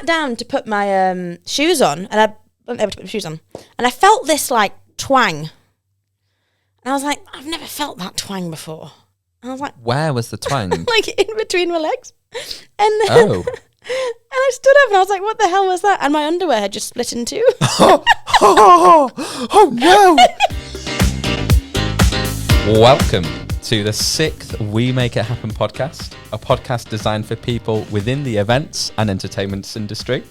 sat down to put my shoes on, and I wasn't able to put my shoes on, and I felt this like twang, and I was like, I've never felt that twang before. And I was like, where was the twang? like in between my legs, and Oh. and I stood up and I was like, what the hell was that? And my underwear had just split in two. Oh no! Welcome to the 6th We Make It Happen podcast, a podcast designed for people within the events and entertainment industry,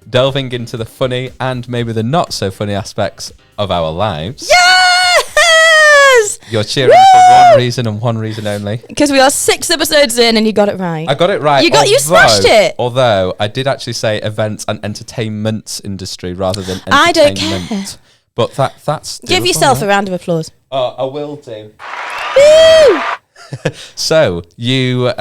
delving into the funny and maybe the not so funny aspects of our lives. Yes! You're cheering for one reason and one reason only. Because we are 6 episodes in and you got it right. I got it right. You smashed it. Although I did actually say events and entertainment industry rather than I don't entertainment. care. But that's Give doable, yourself yeah. a round of applause. Oh, I will do. Woo! So you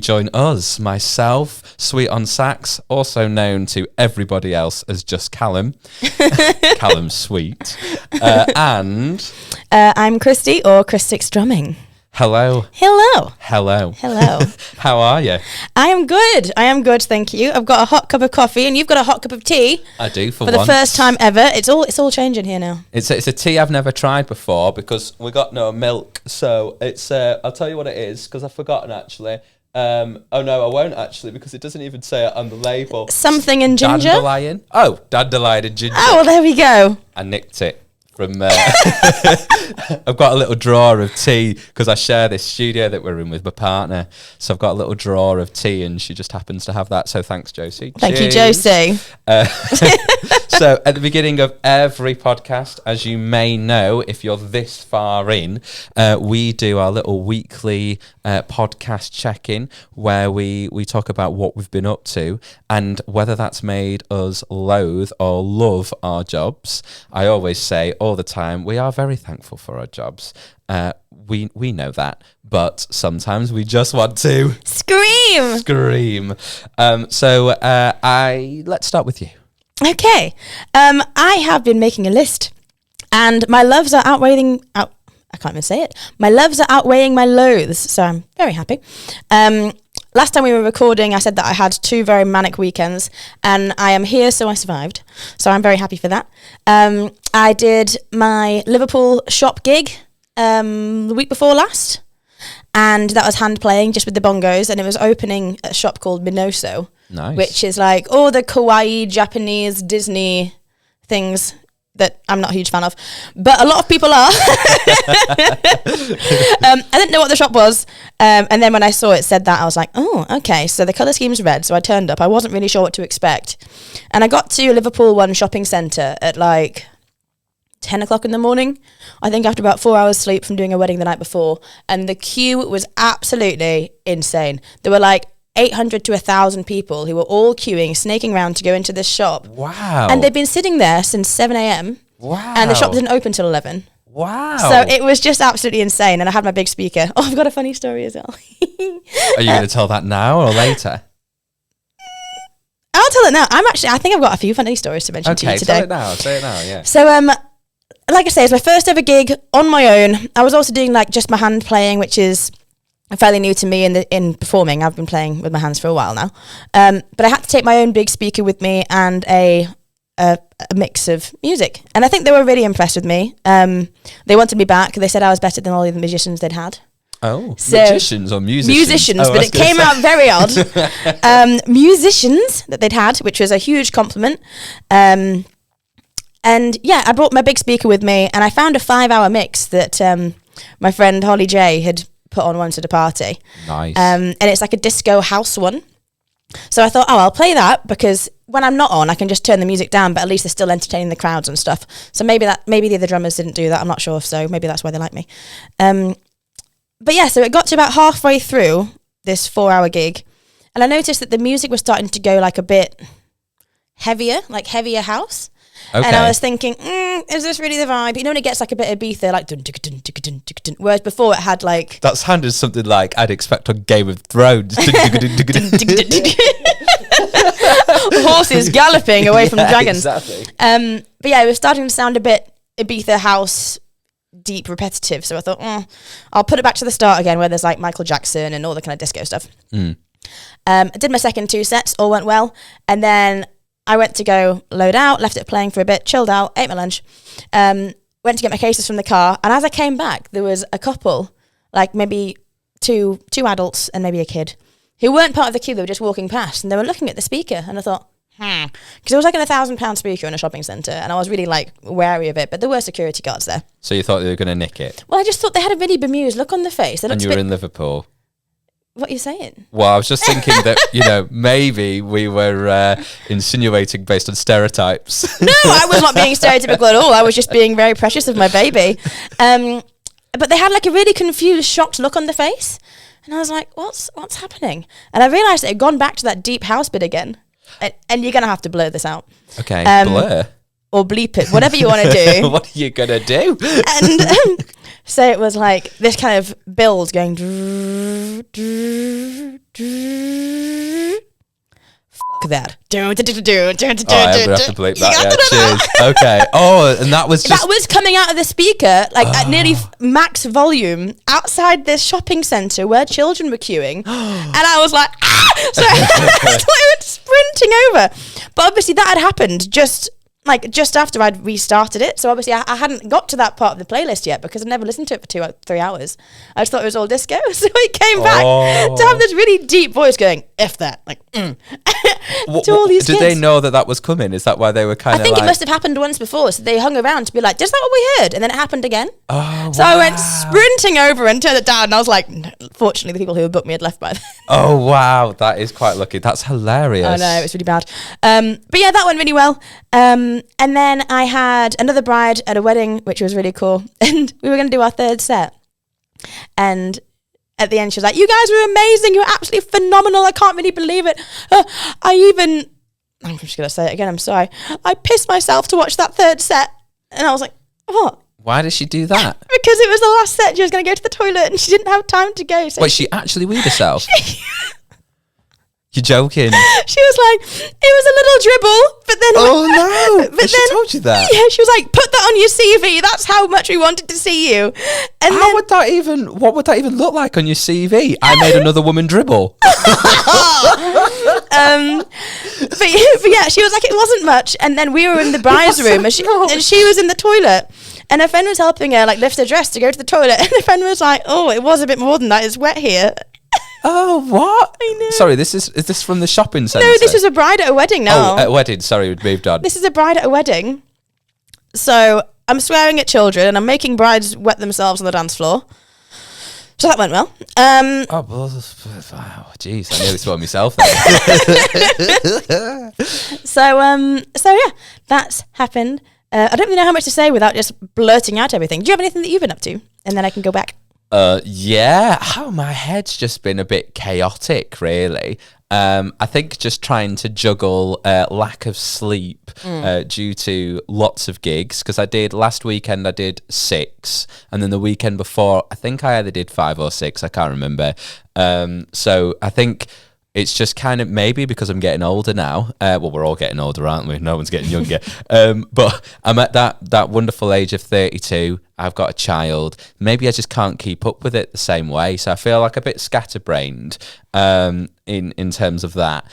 join us, myself, Sweet on Sax, also known to everybody else as just Callum, Callum Sweet, and I'm Christy, or Christix Drumming. hello. Hello. How are you? I am good, thank you. I've got a hot cup of coffee and you've got a hot cup of tea. I do for the once. first time ever. It's all changing here now. It's a tea I've never tried before because we got no milk. So it's I'll tell you what it is because I've forgotten actually. Oh no, I won't actually because it doesn't even say it on the label. Something in ginger? Dandelion. Oh, dandelion and ginger. Oh, well, there we go. I nicked it from. I've got a little drawer of tea because I share this studio that we're in with my partner. So I've got a little drawer of tea, and she just happens to have that. So thanks, Josie. Thank you, Cheers. Josie. So at the beginning of every podcast, as you may know, if you're this far in, we do our little weekly podcast check-in where we talk about what we've been up to and whether that's made us loathe or love our jobs. I always say all the time, we are very thankful for our jobs. We know that, but sometimes we just want to Scream. So let's start with you. Okay. I have been making a list, and my loves are outweighing. I can't even say it. My loves are outweighing my loathes, so I'm very happy. Last time we were recording, I said that I had 2 very manic weekends, and I am here, so I survived. So I'm very happy for that. I did my Liverpool shop gig the week before last, and that was hand playing just with the bongos, and it was opening a shop called Minoso. Nice. Which is like all the kawaii Japanese Disney things that I'm not a huge fan of, but a lot of people are. I didn't know what the shop was, and then when I saw it said that, I was like, oh, okay, so the colour scheme's red, so I turned up. I wasn't really sure what to expect, and I got to Liverpool One shopping centre at like 10 o'clock in the morning, I think, after about 4 hours sleep from doing a wedding the night before, and the queue was absolutely insane. There were like 800 to 1,000 people who were all queuing, snaking around to go into this shop. Wow. And they'd been sitting there since 7 a.m. Wow. And the shop didn't open till 11. Wow. So it was just absolutely insane. And I had my big speaker. Oh, I've got a funny story as well. Are you going to tell that now or later? I'll tell it now. I think I've got a few funny stories to mention to you Okay, today. say it now, yeah. So, like I say, it's my first ever gig on my own. I was also doing like just my hand playing, which is fairly new to me in performing. I've been playing with my hands for a while now. But I had to take my own big speaker with me and a mix of music. And I think they were really impressed with me. They wanted me back. They said I was better than all the other musicians they'd had. Oh, So- magicians or musicians? Musicians, Oh, I but was it gonna came say. out very odd. Musicians that they'd had, which was a huge compliment. And yeah, I brought my big speaker with me, and I found a 5-hour mix that my friend Holly J had put on once at a party. Nice. And it's like a disco house one. So I thought, oh, I'll play that because when I'm not on, I can just turn the music down, but at least they're still entertaining the crowds and stuff. So maybe the other drummers didn't do that. I'm not sure. So maybe that's why they like me. But yeah, so it got to about halfway through this 4-hour gig, and I noticed that the music was starting to go like a bit heavier, like heavier house. Okay. And I was thinking, is this really the vibe? You know when it gets like a bit of Ibiza, like dun, dun, dun, dun, dun, dun, dun, whereas before it had like that sounded something like I'd expect on Game of Thrones. horses galloping away from dragons. Exactly. But yeah, it was starting to sound a bit Ibiza house, deep, repetitive. So I thought, I'll put it back to the start again, where there's like Michael Jackson and all the kind of disco stuff. I did my second 2 sets, all went well. And then I went to go load out, left it playing for a bit, chilled out, ate my lunch, went to get my cases from the car. And as I came back, there was a couple, like maybe two adults and maybe a kid, who weren't part of the queue. They were just walking past and they were looking at the speaker. And I thought, because it was like a £1,000 speaker in a shopping centre, and I was really like wary of it, but there were security guards there. So you thought they were going to nick it? Well, I just thought they had a really bemused look on their face. And you were in Liverpool? What are you saying? Well, I was just thinking that, maybe we were insinuating based on stereotypes. No, I was not being stereotypical at all. I was just being very precious of my baby. But they had like a really confused, shocked look on their face. And I was like, what's happening? And I realised it had gone back to that deep house bit again. And you're going to have to blur this out. Okay, blur. Or bleep it, whatever you want to do. What are you going to do? And so it was like this kind of build going... Fuck that. Oh, I'm going to have to bleep that. Cheers. Okay. Oh, and that was just... That was coming out of the speaker, like at nearly max volume, outside this shopping centre where children were queuing. And I was like, ah! So I went sprinting over. But obviously that had happened just after I'd restarted it. So obviously I hadn't got to that part of the playlist yet because I'd never listened to it for 2 or 3 hours. I just thought it was all disco. So it came back to have this really deep voice going, F that, like, to all these Did kids. they know that was coming? Is that why they were kind of I think it must have happened once before. So they hung around to be like, is that what we heard? And then it happened again. Oh, so I went sprinting over and turned it down. And I was like, fortunately, the people who had booked me had left by then. Oh, wow. That is quite lucky. That's hilarious. I know, it was really bad. But yeah, that went really well. And then I had another bride at a wedding, which was really cool. And we were going to do our 3rd set. And at the end, she was like, you guys were amazing. You were absolutely phenomenal. I can't really believe it. I'm just going to say it again. I'm sorry. I pissed myself to watch that 3rd set. And I was like, what? Why did she do that? Because it was the last set. She was going to go to the toilet and she didn't have time to go. So Wait, she actually weed herself? You're joking. She was like, it was a little dribble, but then... Oh, no. But she told you that? Yeah, she was like, put that on your CV. That's how much we wanted to see you. And what would that even look like on your CV? I made another woman dribble. But yeah, she was like, it wasn't much. And then we were in the bride's room and she was in the toilet. And her friend was helping her like lift her dress to go to the toilet. And her friend was like, oh, it was a bit more than that. It's wet here. Oh, what? I know. Sorry, is this from the shopping centre? No, this is a bride at a wedding now. Oh, at a wedding. Sorry, we'd moved on. This is a bride at a wedding. So I'm swearing at children and I'm making brides wet themselves on the dance floor. So that went well. Oh, wow, jeez, I nearly swore myself there. So yeah, that's happened. I don't really know how much to say without just blurting out everything. Do you have anything that you've been up to? And then I can go back. Yeah. My head's just been a bit chaotic, really. I think just trying to juggle lack of sleep due to lots of gigs, because last weekend I did 6, and then the weekend before I think I either did 5 or 6, I can't remember. So I think it's just kind of maybe because I'm getting older now. Well, we're all getting older, aren't we? No one's getting younger. But I'm at that wonderful age of 32. I've got a child. Maybe I just can't keep up with it the same way. So I feel like a bit scatterbrained in terms of that.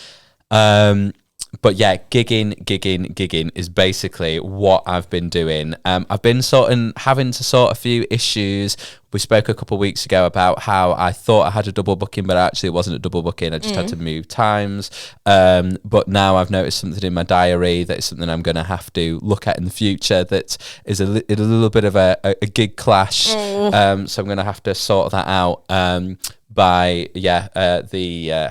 But yeah, gigging is basically what I've been doing. I've been having to sort a few issues. We spoke a couple of weeks ago about how I thought I had a double booking, but actually it wasn't a double booking. I just had to move times. But now I've noticed something in my diary that is something I'm going to have to look at in the future that is a little bit of a gig clash. So I'm going to have to sort that out.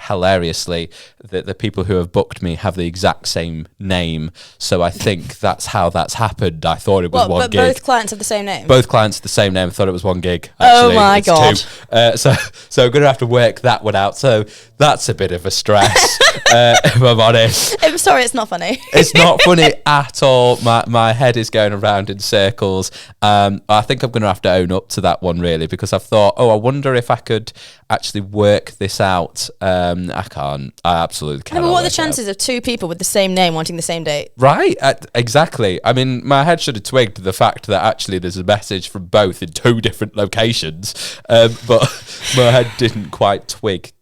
Hilariously, the people who have booked me have the exact same name, so I think that's how that's happened. I thought it was one gig. Both clients have the same name? Both clients have the same name. I thought it was one gig. Actually. Oh my God. 2. So I'm going to have to work that one out. So that's a bit of a stress, if I'm honest. I'm sorry, it's not funny. It's not funny at all. My head is going around in circles. I think I'm going to have to own up to that one, really, because I've thought, I wonder if I could actually work this out. I can't. I absolutely cannot. No, but what are the chances of 2 people with the same name wanting the same date? Right, exactly. I mean, my head should have twigged the fact that actually there's a message from both in 2 different locations, but my head didn't quite twig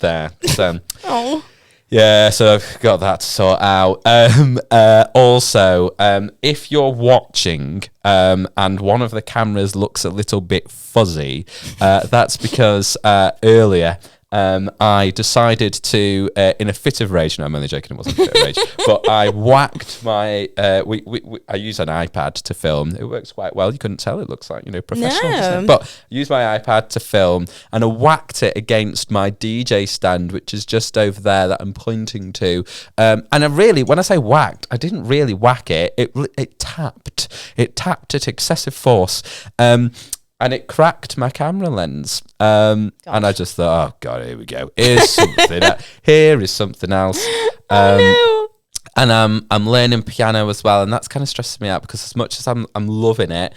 there. So. Oh. Yeah, so I've got that to sort out. Also, if you're watching and one of the cameras looks a little bit fuzzy, that's because earlier I decided to, in a fit of rage, no, I'm only joking, it wasn't a fit of rage, but I whacked my, I use an iPad to film. It works quite well. You couldn't tell. It looks like, professional. No. But I used my iPad to film and I whacked it against my DJ stand, which is just over there that I'm pointing to. And I really, when I say whacked, I didn't really whack it. It tapped. It tapped at excessive force. And it cracked my camera lens. And I just thought, oh, God, here we go. Here's something. Here is something else. No. And I'm learning piano as well. And that's kind of stressing me out because as much as I'm loving it,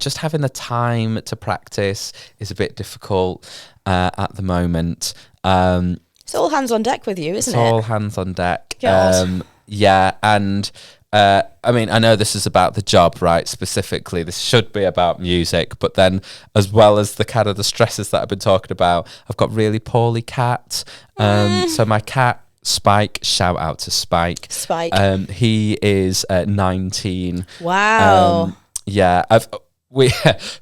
just having the time to practice is a bit difficult at the moment. It's all hands on deck with you, isn't it? It's all hands on deck. God. Yeah, and... I mean, I know this is about the job, right? Specifically, this should be about music, but then as well as the kind of the stresses that I've been talking about, I've got really poorly cat. So my cat, Spike, shout out to Spike. Spike. He is 19. Wow. Yeah, we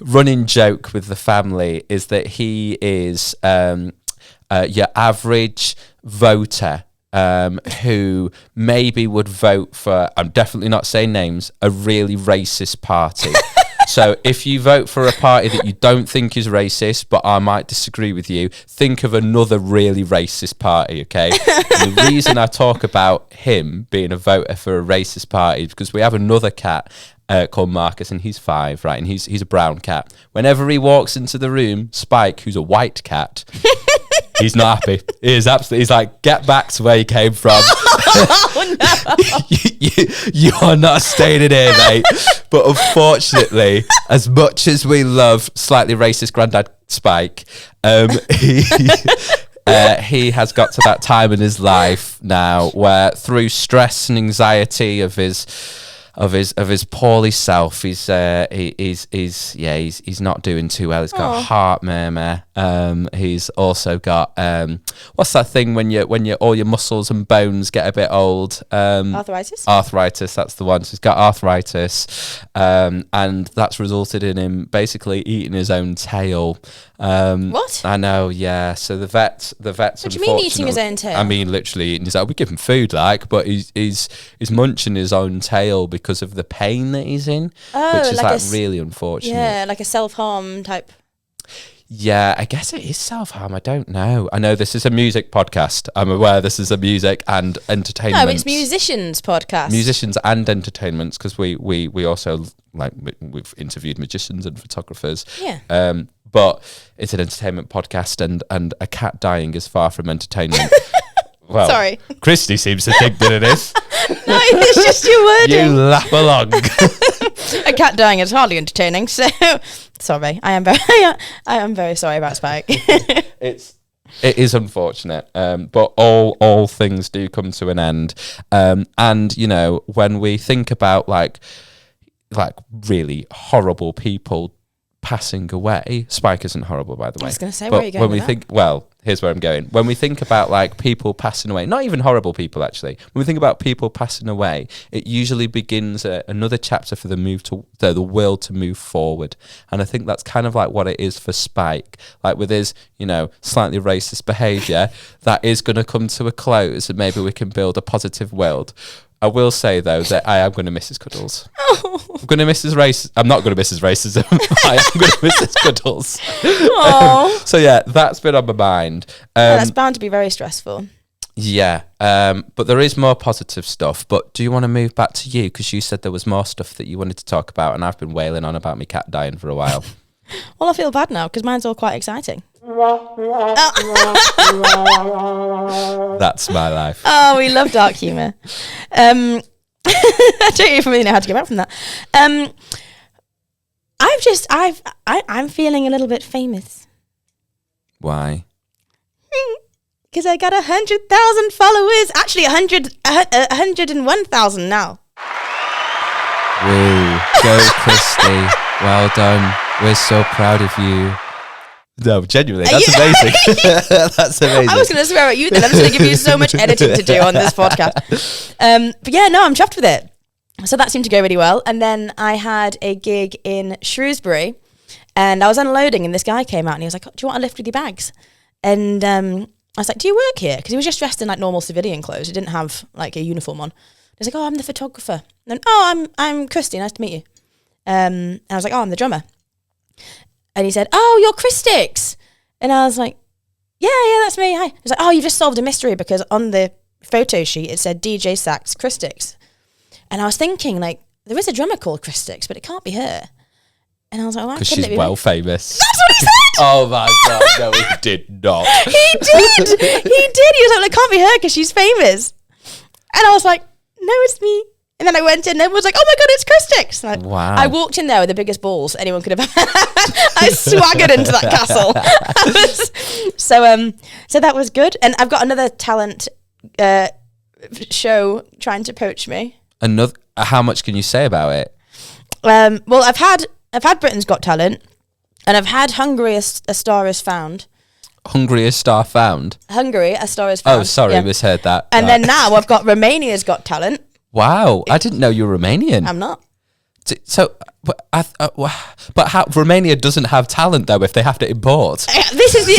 running joke with the family is that he is your average voter. Who maybe would vote for, I'm definitely not saying names, a really racist party. So if you vote for a party that you don't think is racist, but I might disagree with you, think of another really racist party, okay? And the reason I talk about him being a voter for a racist party is because we have another cat called Marcus, and he's 5, right? And he's a brown cat. Whenever he walks into the room, Spike, who's a white cat... He's not happy. He is absolutely. He's like, get back to where you came from. Oh no! you are not staying in here, mate. But unfortunately, as much as we love slightly racist Grandad Spike, he has got to that time in his life now where, through stress and anxiety of his poorly self, he's not doing too well. He's got heart murmur. He's also got what's that thing when all your muscles and bones get a bit old? Arthritis, that's the one. So he's got arthritis, and that's resulted in him basically eating his own tail. What? I know, yeah. So the vets. What do you mean eating his own tail? I mean literally eating his own. We give him food, but he's munching his own tail because of the pain that he's in, which is like really unfortunate. Yeah, like a self-harm type. Yeah, I guess it is self-harm. I don't know. I know this is a music podcast. I'm aware this is a music and entertainment. No, it's musicians podcast. Musicians and entertainments, because we also we've interviewed magicians and photographers. Yeah. But it's an entertainment podcast, and a cat dying is far from entertainment. Well, sorry. Christy seems to think that it is. No, it's just your wording. You laugh along. A cat dying is hardly entertaining, so sorry. I am very sorry about Spike. It is unfortunate, but all things do come to an end. And when we think about like really horrible people passing away, Spike isn't horrible, by the way. I was going to say, but where are you going when we with think, well, here's where I'm going. When we think about like people passing away, not even horrible people actually, when we think about people passing away, it usually begins another chapter for the world to move forward. And I think that's kind of like what it is for Spike. Like with his, slightly racist behaviour, that is going to come to a close, and maybe we can build a positive world. I will say, though, that I am going to miss his cuddles. Oh. I'm going to miss his race. I'm not going to miss his racism. I am going to miss his cuddles. So, yeah, that's been on my mind. That's bound to be very stressful. Yeah, but there is more positive stuff. But do you want to move back to you? Because you said there was more stuff that you wanted to talk about, and I've been wailing on about my cat dying for a while. Well, I feel bad now because mine's all quite exciting. That's my life. Oh, we love dark humour. I don't even really know how to get back from that. I'm feeling a little bit famous. Why? Because I got 100,000 followers. Actually, 101,000 now. Woo! Go, Christy. Well done. We're so proud of you. No, genuinely, that's amazing. That's amazing. I was going to swear at you then. I'm just going to give you so much editing to do on this podcast. But yeah, no, I'm chuffed with it. So that seemed to go really well. And then I had a gig in Shrewsbury, and I was unloading, and this guy came out, and he was like, "Do you want a lift with your bags?" And I was like, "Do you work here?" Because he was just dressed in like normal civilian clothes. He didn't have like a uniform on. He was like, "Oh, I'm the photographer." And then, "Oh, I'm Christy. Nice to meet you." And I was like, "Oh, I'm the drummer." And he said, "Oh, you're Christix." And I was like, yeah, that's me. Hi. He was like, "Oh, you've just solved a mystery because on the photo sheet it said DJ Sax Christix." And I was thinking, like, there is a drummer called Christix, but it can't be her. And I was like, "Why because couldn't she's it be well me?" famous. That's what he said. Oh my God, no, he did not. He did. He did. He was like, "Well, it can't be her because she's famous." And I was like, "No, it's me." And then I went in and everyone was like, "Oh my God, it's Christix." And Wow. I walked in there with the biggest balls anyone could have had. I swaggered into that castle. So that was good. And I've got another talent show trying to poach me. Another. How much can you say about it? Well, I've had Britain's Got Talent, and I've had Hungary, a Star Is Found. Hungry as Star Found. Hungary, a Star Is Found. Oh, sorry, yeah. misheard that. And Right. then now I've got Romania's Got Talent. Wow, I didn't know you were Romanian. I'm not. So, but how Romania doesn't have talent though if they have to import. This is the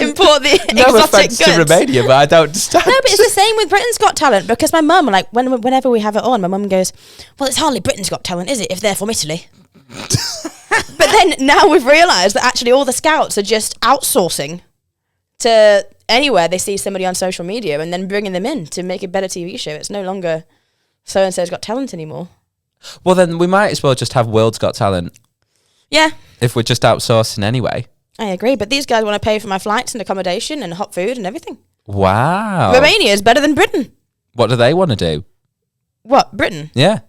import the No exotic offense goods. to Romania, but I don't understand. No, but it's the same with Britain's Got Talent, because my mum, like, whenever we have it on, my mum goes, "Well, it's hardly Britain's Got Talent, is it, if they're from Italy?" But then now we've realised that actually all the scouts are just outsourcing to anywhere they see somebody on social media and then bringing them in to make a better TV show. It's no longer so-and-so's got talent anymore. Well, then we might as well just have World's Got Talent Yeah, if we're just outsourcing anyway. I agree. But these guys want to pay for my flights and accommodation and hot food and everything. Wow. Romania is better than Britain. What do they want to do? What, Britain? Yeah.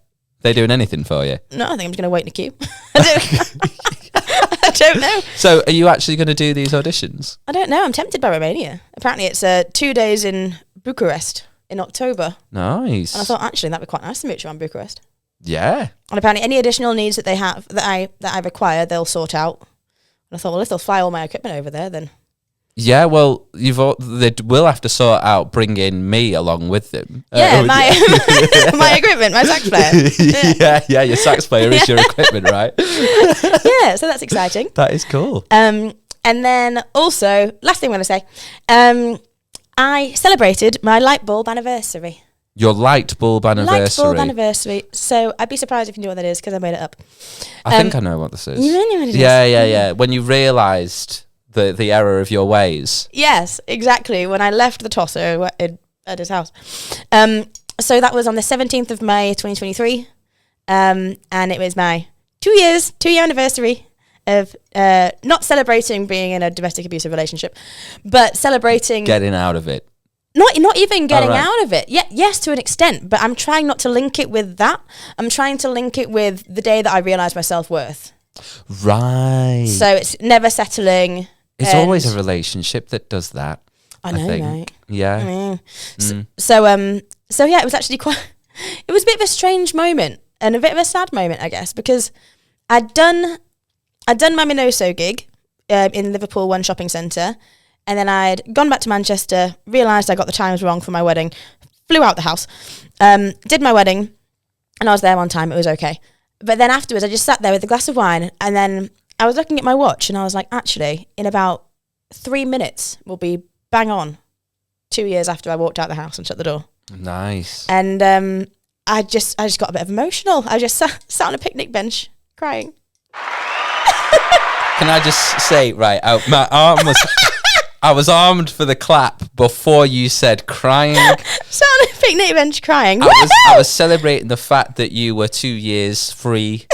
They doing anything for you? No, I think I'm just going to wait in a queue. I don't know. So are you actually going to do these auditions? I don't know. I'm tempted by Romania. Apparently it's 2 days in Bucharest in October. Nice. And I thought, actually, that'd be quite nice to mooch around Bucharest. Yeah. And apparently any additional needs that they have, that I require, they'll sort out. And I thought, well, if they'll fly all my equipment over there, then... Yeah, well, they will have to sort out bringing me along with them. Yeah, my equipment, my sax player. Yeah, your sax player is your equipment, right? Yeah, so that's exciting. That is cool. And then also, last thing I'm going to say, I celebrated my light bulb anniversary. Your light bulb anniversary. Light bulb anniversary. So I'd be surprised if you knew what that is because I made it up. I think I know what this is. You really know what it is? Yeah. When you realised the error of your ways. Yes, exactly. When I left the tosser at his house. So that was on the 17th of May 2023. And it was my 2-year anniversary of not celebrating being in a domestic abusive relationship, but celebrating... Getting out of it. Not even getting right. out of it. Yeah, yes, to an extent, but I'm trying not to link it with that. I'm trying to link it with the day that I realised my self-worth. Right. So it's never settling. It's always a relationship that does that. I know, think. right? Yeah. I mean, so yeah, it was actually it was a bit of a strange moment and a bit of a sad moment, I guess, because I'd done my Minoso gig in Liverpool One Shopping Centre, and then I'd gone back to Manchester, realised I got the times wrong for my wedding, flew out the house, did my wedding, and I was there on time. It was okay. But then afterwards, I just sat there with a glass of wine, and then I was looking at my watch, and I was like, actually, in about 3 minutes, we'll be bang on 2 years after I walked out the house and shut the door. Nice. And I just got a bit of emotional. I just sat on a picnic bench crying. Can I just say, right, my arm was... I was armed for the clap before you said crying. Sat on a picnic bench crying. I was celebrating the fact that you were 2 years free.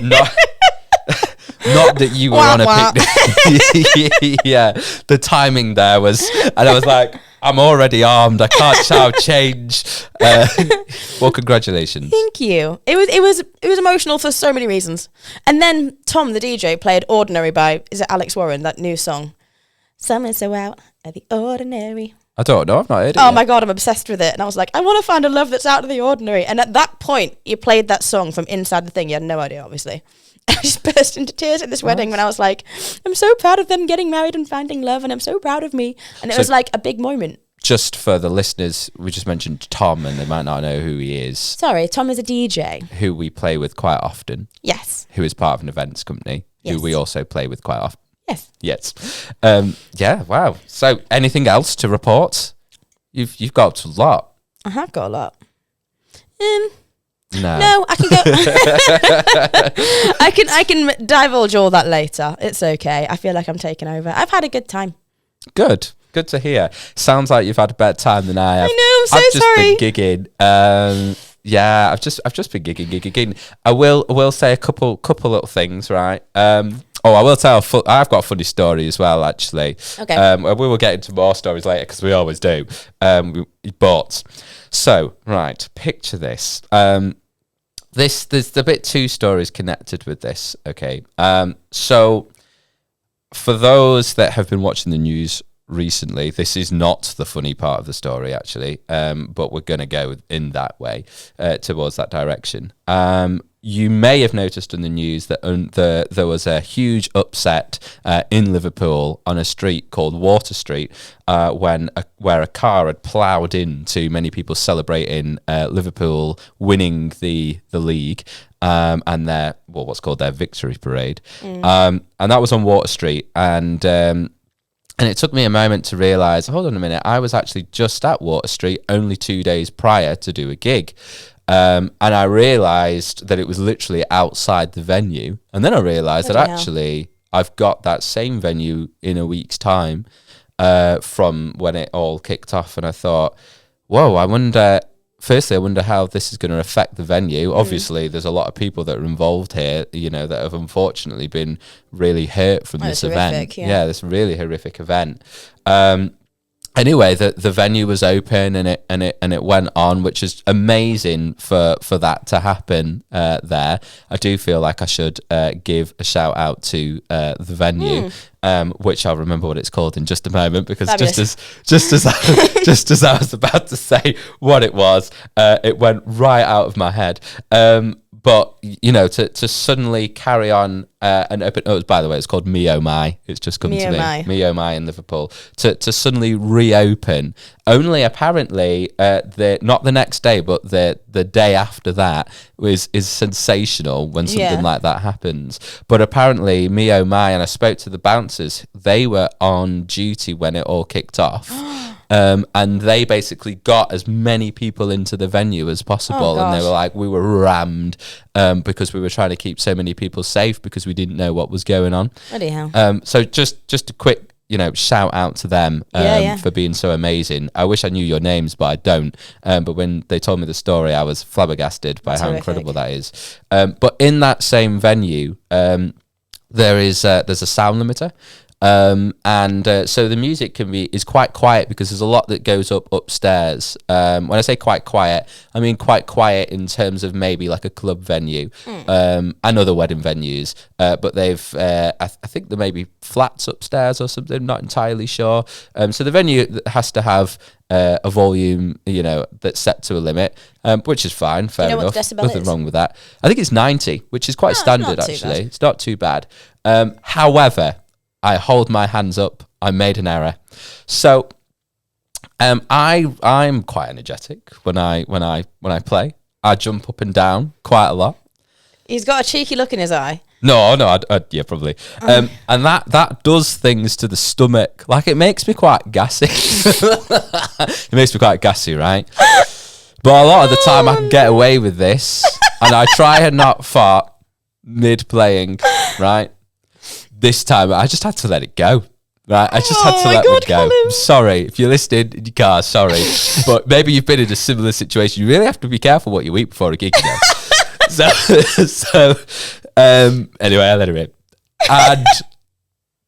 Not that you were on a picnic. Yeah, the timing there was, and I was like, I'm already armed. I can't now change. Well, congratulations. Thank you. It was emotional for so many reasons. And then Tom, the DJ, played "Ordinary" by, is it Alex Warren, that new song? Something so out of the ordinary. I don't know. I've not heard it. Oh yet. my God, I'm obsessed with it. And I was like, I want to find a love that's out of the ordinary. And at that point, you played that song from inside the thing. You had no idea, obviously. I just burst into tears at this wedding when I was like, I'm so proud of them getting married and finding love, and I'm so proud of me. And it was like a big moment. Just for the listeners, we just mentioned Tom, and they might not know who he is. Sorry, Tom is a DJ. Who we play with quite often. Yes. Who is part of an events company. Yes. Who we also play with quite often. Yes. Yes. Yeah, wow. So anything else to report? You've got a lot. I have got a lot. No, I can go. I can divulge all that later. It's okay. I feel like I'm taking over. I've had a good time. Good to hear. Sounds like you've had a better time than I have. I know. I'm so I've just sorry. been gigging. Yeah, I've just been gigging. I will say a couple little things, right? I will tell. I've got a funny story as well, actually. Okay. We will get into more stories later because we always do. But so right, picture this. There's a bit two stories connected with this. Okay. So for those that have been watching the news recently, this is not the funny part of the story, actually, but we're going to go in that way towards that direction. You may have noticed in the news that there was a huge upset in Liverpool on a street called Water Street where a car had ploughed into many people celebrating Liverpool winning the league and their what's called their victory parade, and that was on Water Street, and it took me a moment to realise, hold on a minute, I was actually just at Water Street only 2 days prior to do a gig. And I realised that it was literally outside the venue. And then I realised that actually I've got that same venue in a week's time from when it all kicked off. And I thought, whoa, I wonder how this is going to affect the venue. Obviously, there's a lot of people that are involved here, that have unfortunately been really hurt from this event. Yeah, this really horrific event. Anyway, the venue was open and it went on, which is amazing for that to happen there. I do feel like I should give a shout out to the venue, which I'll remember what it's called in just a moment, because just as I was about to say what it was, it went right out of my head. But to suddenly carry on and open. Oh, by the way, it's called Me Oh My. It's just come to me. Me Oh My in Liverpool. To suddenly reopen. Only apparently, not the next day, but the day after that is sensational when something like that happens. But apparently, Me Oh My, and I spoke to the bouncers. They were on duty when it all kicked off. And they basically got as many people into the venue as possible. And they were like, we were rammed because we were trying to keep so many people safe because we didn't know what was going on. Bloody hell. So just a quick, shout out to them for being so amazing. I wish I knew your names, but I don't. But when they told me the story, I was flabbergasted by how incredible that is. But in that same venue, there's a sound limiter. So the music is quite quiet because there's a lot that goes upstairs. When I say quite quiet, I mean quite quiet in terms of maybe like a club venue, and other wedding venues. But they've, I think there may be flats upstairs or something, not entirely sure. So the venue has to have a volume, that's set to a limit, which is fine, fair enough. Nothing wrong with that. I think it's 90, which is quite standard actually. It's not too bad. However, I hold my hands up. I made an error. So, I'm quite energetic when I play. I jump up and down quite a lot. He's got a cheeky look in his eye. No, yeah, probably. And that does things to the stomach. Like, it makes me quite gassy. It makes me quite gassy, right? But a lot of the time I can get away with this, and I try and not fart mid playing, right? This time, I just had to let it go. Right, I just had to let it go. I'm sorry if you're listening in your car. Sorry, but maybe you've been in a similar situation. You really have to be careful what you eat before a gig. So anyway, I let it rip.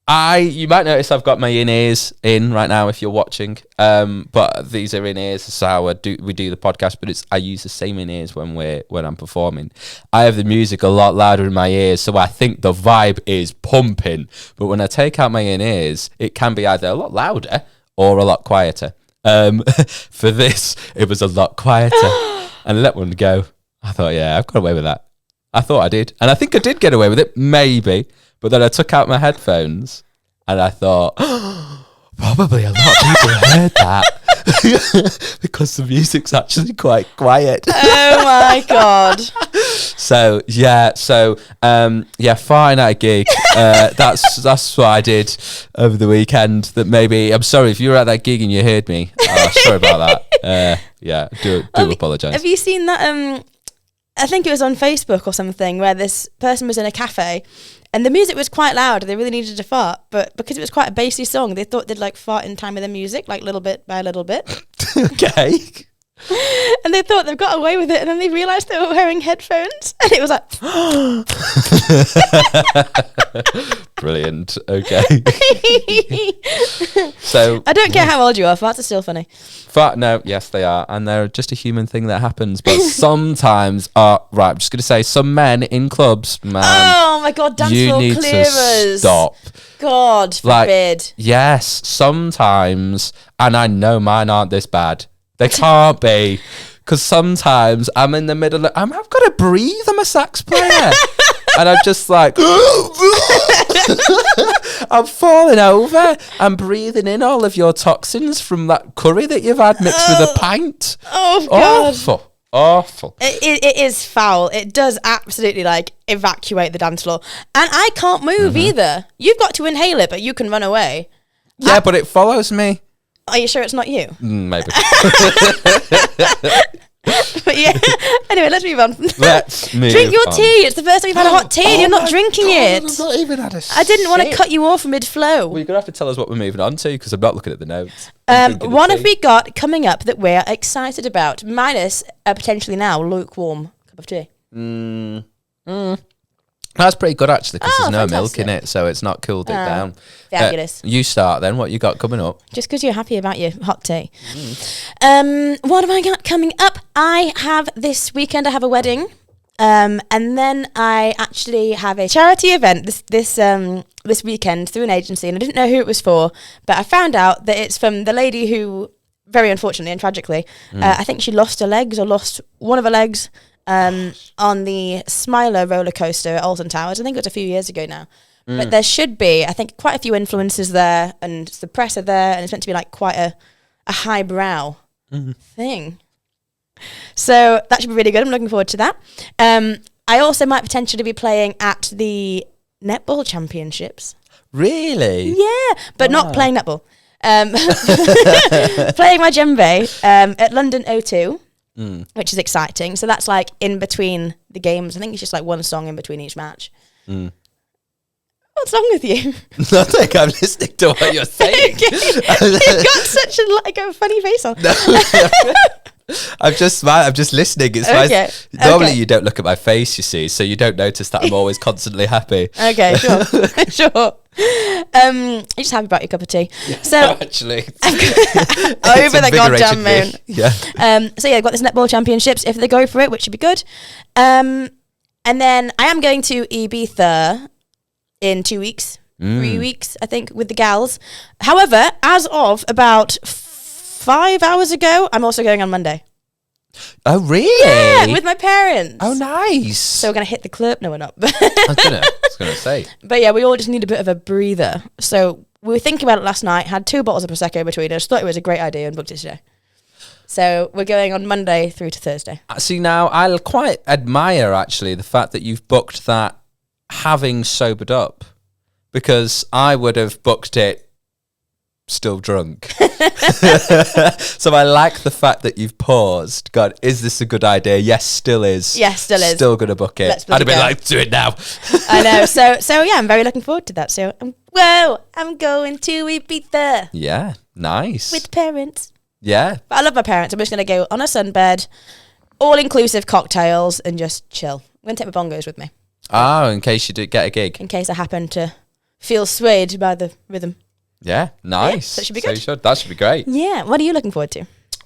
And you might notice I've got my in-ears in right now if you're watching. But these are in-ears. This is how we do the podcast. But I use the same in-ears when I'm performing. I have the music a lot louder in my ears, so I think the vibe is pumping. But when I take out my in-ears, it can be either a lot louder or a lot quieter. For this, it was a lot quieter, and I let one go. I thought, yeah, I've got away with that. I thought I did. And I think I did get away with it, maybe. But then I took out my headphones and I thought, probably a lot of people heard that because the music's actually quite quiet. Oh my God. So fine at a gig. That's what I did over the weekend. That maybe, I'm sorry if you were at that gig and you heard me. Sorry about that. Do apologise. Have you seen that? I think it was on Facebook or something where this person was in a cafe and the music was quite loud. They really needed to fart, but because it was quite a bassy song, they thought they'd like fart in time with the music, like little bit by little bit. Okay. And they thought they've got away with it, and then they realised they were wearing headphones, and it was like, brilliant. Okay. So I don't care how old you are, farts are still funny. No, yes, they are, and they're just a human thing that happens. But sometimes, right, I'm just gonna say, some men in clubs, man. Oh my God, dance you floor need clearers. to stop. God forbid. Yes, sometimes, and I know mine aren't this bad. They can't be, because sometimes I'm in the middle. I've got to breathe. I'm a sax player, and I'm just like, I'm falling over. I'm breathing in all of your toxins from that curry that you've had mixed with a pint. Oh God. Awful. It is foul. It does absolutely like evacuate the dance floor, and I can't move either. You've got to inhale it, but you can run away. Yeah, but it follows me. Are you sure it's not you? Maybe. But yeah. Anyway, let's move on. Let's move Drink your on. tea. It's the first time you've had a hot tea and you're not drinking it. I've not even had a I didn't want to cut you off mid-flow. Well, you're going to have to tell us what we're moving on to, because I'm not looking at the notes. What have we got coming up that we're excited about? Minus a potentially now lukewarm cup of tea. That's pretty good, actually, because there's no fantastic. milk in it, so it's not cooled it down. Fabulous. You start then. What you got coming up? Just because you're happy about your hot tea. What have I got coming up? I have this weekend, I have a wedding. And then I actually have a charity event this weekend through an agency, and I didn't know who it was for, but I found out that it's from the lady who, very unfortunately and tragically, I think she lost her legs or lost one of her legs on the Smiler roller coaster at Alton Towers. I think it was a few years ago now. But there should be, I think, quite a few influencers there, and the press are there, and it's meant to be like quite a highbrow thing. So that should be really good. I'm looking forward to that. I also might potentially be playing at the netball championships. Really? Yeah, but not playing netball. Playing my djembe at London O2, which is exciting. So that's like in between the games. I think it's just like one song in between each match. What's wrong with you? Nothing. I'm listening to what you're saying. You've got such a funny face on. I'm just listening. It's Okay. Normally Okay. you don't look at my face, you see, so you don't notice that I'm always constantly happy. Okay, sure. Sure. You're just happy about your cup of tea. So Actually, over the goddamn moon. Yeah. So yeah, I've got this netball championships if they go for it, which should be good. And then I am going to Ibiza in 2 weeks, 3 weeks, I think, with the gals. However, as of about 5 hours ago, I'm also going on Monday. Oh, really? Yeah, with my parents. Oh, nice. So we're going to hit the club. No, we're not. I was gonna say. But yeah, we all just need a bit of a breather. So we were thinking about it last night, had 2 bottles of Prosecco between us, thought it was a great idea and booked it today. So we're going on Monday through to Thursday. See, now I quite admire actually the fact that you've booked that having sobered up, because I would have booked it still drunk. So I like the fact that you've paused. God, is this a good idea? Yes, still is. Yes, still is. Still gonna book it. Let's I'd have been go. like, do it now. I know. So yeah, I'm very looking forward to that. So I'm going to Ibiza Yeah, nice. with parents. Yeah, But I love my parents. I'm just going to go on a sunbed, all-inclusive cocktails, and just chill. I'm going to take my bongos with me in case you did get a gig. in case I happen to feel swayed by the rhythm. Yeah, nice. that should be So good. you should. That should be great. Yeah. What are you looking forward to?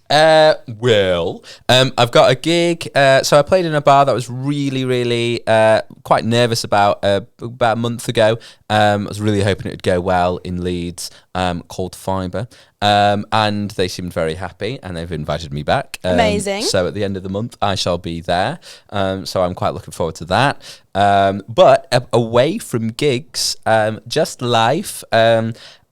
Well, I've got a gig. So I played in a bar that I was really, really quite nervous about a month ago. I was really hoping it would go well in Leeds, called Fibre. And they seemed very happy and they've invited me back. Amazing. So at the end of the month, I shall be there. So I'm quite looking forward to that. But away from gigs, just life.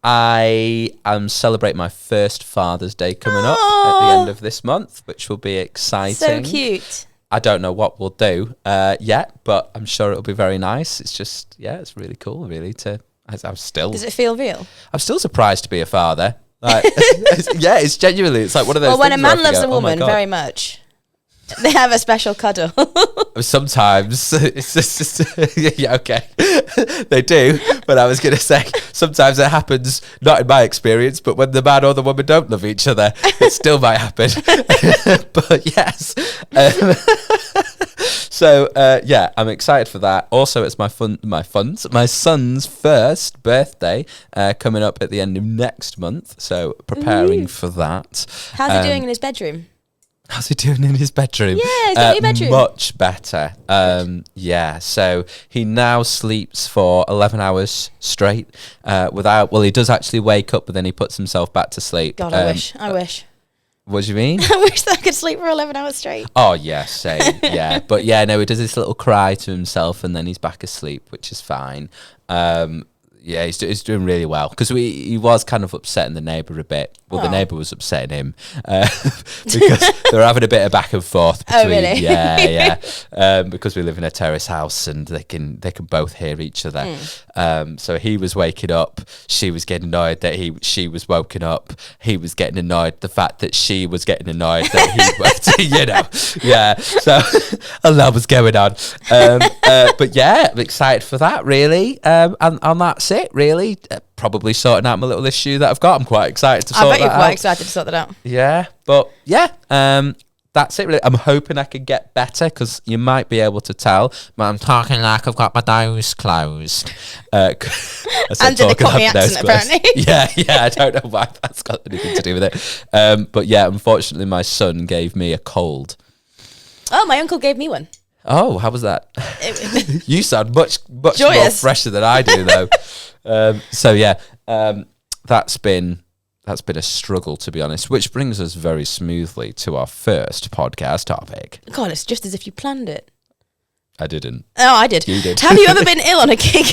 I am celebrating my first Father's Day coming up at the end of this month, which will be exciting. So cute. I don't know what we'll do yet, but I'm sure it'll be very nice. It's just, it's really cool, really. I'm still. Does it feel real? I'm still surprised to be a father. Like, it's genuinely. It's like one of those. Well, when a things where man I loves go, a woman very much, they have a special cuddle. Sometimes it's just yeah, okay, they do. But I was going to say sometimes it happens, not in my experience, but when the man or the woman don't love each other, it still might happen. But yes. So I'm excited for that. Also, it's my son's first birthday coming up at the end of next month. So preparing for that. How's he doing in his bedroom? How's he doing in his bedroom? Yeah, he's got a new bedroom. Much better. So he now sleeps for 11 hours straight he does actually wake up, but then he puts himself back to sleep. God, I wish. What do you mean? I wish that I could sleep for 11 hours straight. Oh, yeah, same. Yeah. But he does this little cry to himself and then he's back asleep, which is fine. He's doing really well because he was kind of upsetting the neighbour a bit. Well, the neighbour was upsetting him because they were having a bit of back and forth between. Oh, really? Yeah. Because we live in a terrace house and they can both hear each other. So he was waking up. She was getting annoyed that she was woken up. He was getting annoyed the fact that she was getting annoyed that he, yeah. So a lot was going on. But yeah, I'm excited for that really. And that's it really. Probably sorting out my little issue that I've got. I'm quite excited to sort that out. I bet you're quite excited to sort that out. Yeah, but that's it really. I'm hoping I can get better because you might be able to tell, but I'm talking like I've got my nose closed. And did the Cockney accent apparently. Yeah, I don't know why that's got anything to do with it. But yeah, unfortunately my son gave me a cold. Oh, my uncle gave me one. Oh, how was that? You sound much more fresher than I do, though. That's been a struggle, to be honest. Which brings us very smoothly to our first podcast topic. God, it's just as if you planned it. I didn't. Oh, I did. You did. Have you ever been ill on a gig?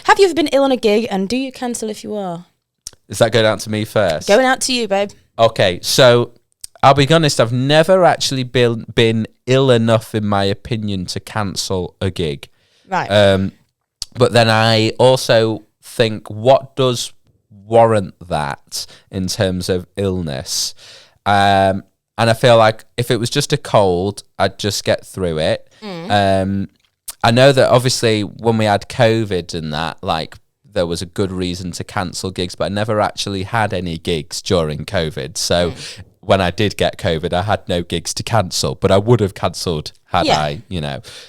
Have you ever been ill on a gig, and do you cancel if you are? Is that going out to me first? Going out to you, babe. Okay, so I'll be honest, I've never actually been ill enough, in my opinion, to cancel a gig. Right. But then I also think, what does warrant that in terms of illness? And I feel like if it was just a cold, I'd just get through it. I know that obviously when we had COVID and that, like, there was a good reason to cancel gigs, but I never actually had any gigs during COVID. So when I did get COVID, I had no gigs to cancel, but I would have cancelled had I,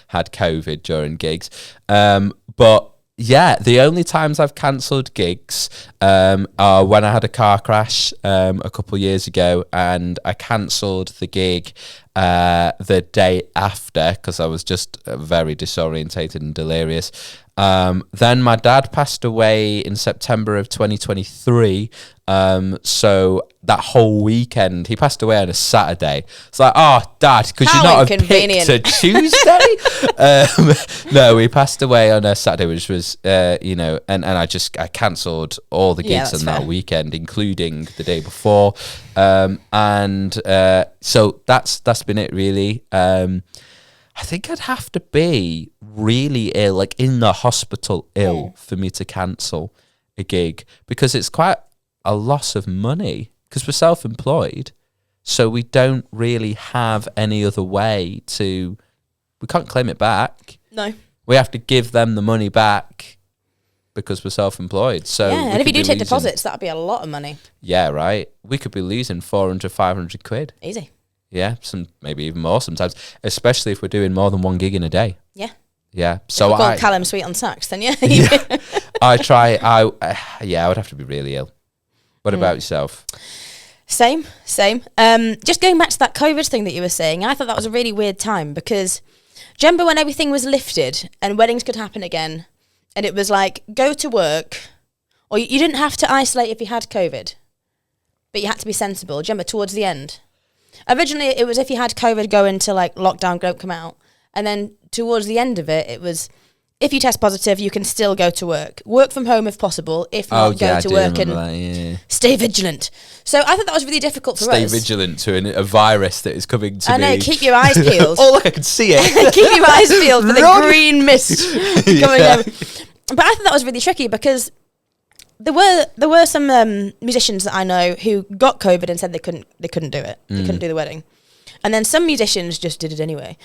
had COVID during gigs. But yeah, the only times I've cancelled gigs are when I had a car crash a couple of years ago, and I cancelled the gig the day after because I was just very disorientated and delirious. Then my dad passed away in September of 2023. So that whole weekend, he passed away on a Saturday. It's like, oh, Dad, could you not have picked a Tuesday? No, he passed away on a Saturday, which was, and I cancelled all the gigs on that weekend, including the day before. So that's been it really. I think I'd have to be really ill, like in the hospital ill, for me to cancel a gig, because it's quite a loss of money because we're self-employed. So we don't really have any other way we can't claim it back. No. We have to give them the money back because we're self-employed. So yeah, and if you do take deposits, that'd be a lot of money. Yeah, right. We could be losing 400, 500 quid. Easy. Yeah, maybe even more sometimes, especially if we're doing more than one gig in a day. Yeah. Yeah. So if we're called Callum Sweet on sax, then yeah. I would have to be really ill. What about yourself? Same. Just going back to that COVID thing that you were saying, I thought that was a really weird time because do you remember when everything was lifted and weddings could happen again? And it was like, go to work, or you didn't have to isolate if you had COVID, but you had to be sensible. Do you remember towards the end? Originally, it was if you had COVID, go into like lockdown, don't come out. And then towards the end of it, it was if you test positive, you can still go to work. Work from home if possible. If not, go to work and stay vigilant. So I thought that was really difficult for us. Stay vigilant to a virus that is coming to me. I know, keep your eyes peeled. Oh, look, I can see it. Keep your eyes peeled for the green mist coming over. But I thought that was really tricky because there were some musicians that I know who got COVID and said they couldn't do it. They couldn't do the wedding. And then some musicians just did it anyway.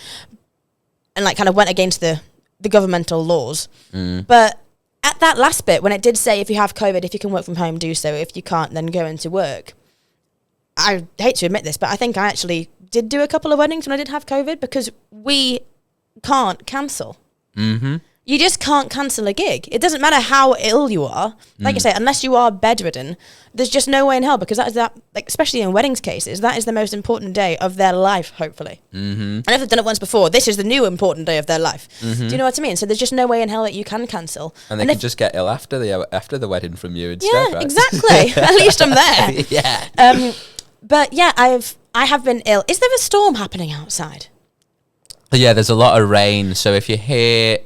And like kind of went against the governmental laws. But at that last bit, when it did say if you have COVID, if you can work from home, do so. If you can't, then go into work. I hate to admit this, but I think I actually did do a couple of weddings when I did have COVID because we can't cancel. Mm-hmm. You just can't cancel a gig. It doesn't matter how ill you are. Like I say, unless you are bedridden, there's just no way in hell because like, especially in weddings cases, that is the most important day of their life, hopefully. Mm-hmm. And if they've done it once before, this is the new important day of their life. Mm-hmm. Do you know what I mean? So there's just no way in hell that you can cancel. And they can just get ill after the wedding from you instead, right? Exactly. At least I'm there. Yeah. But yeah, I have been ill. Is there a storm happening outside? Yeah, there's a lot of rain. So if you hear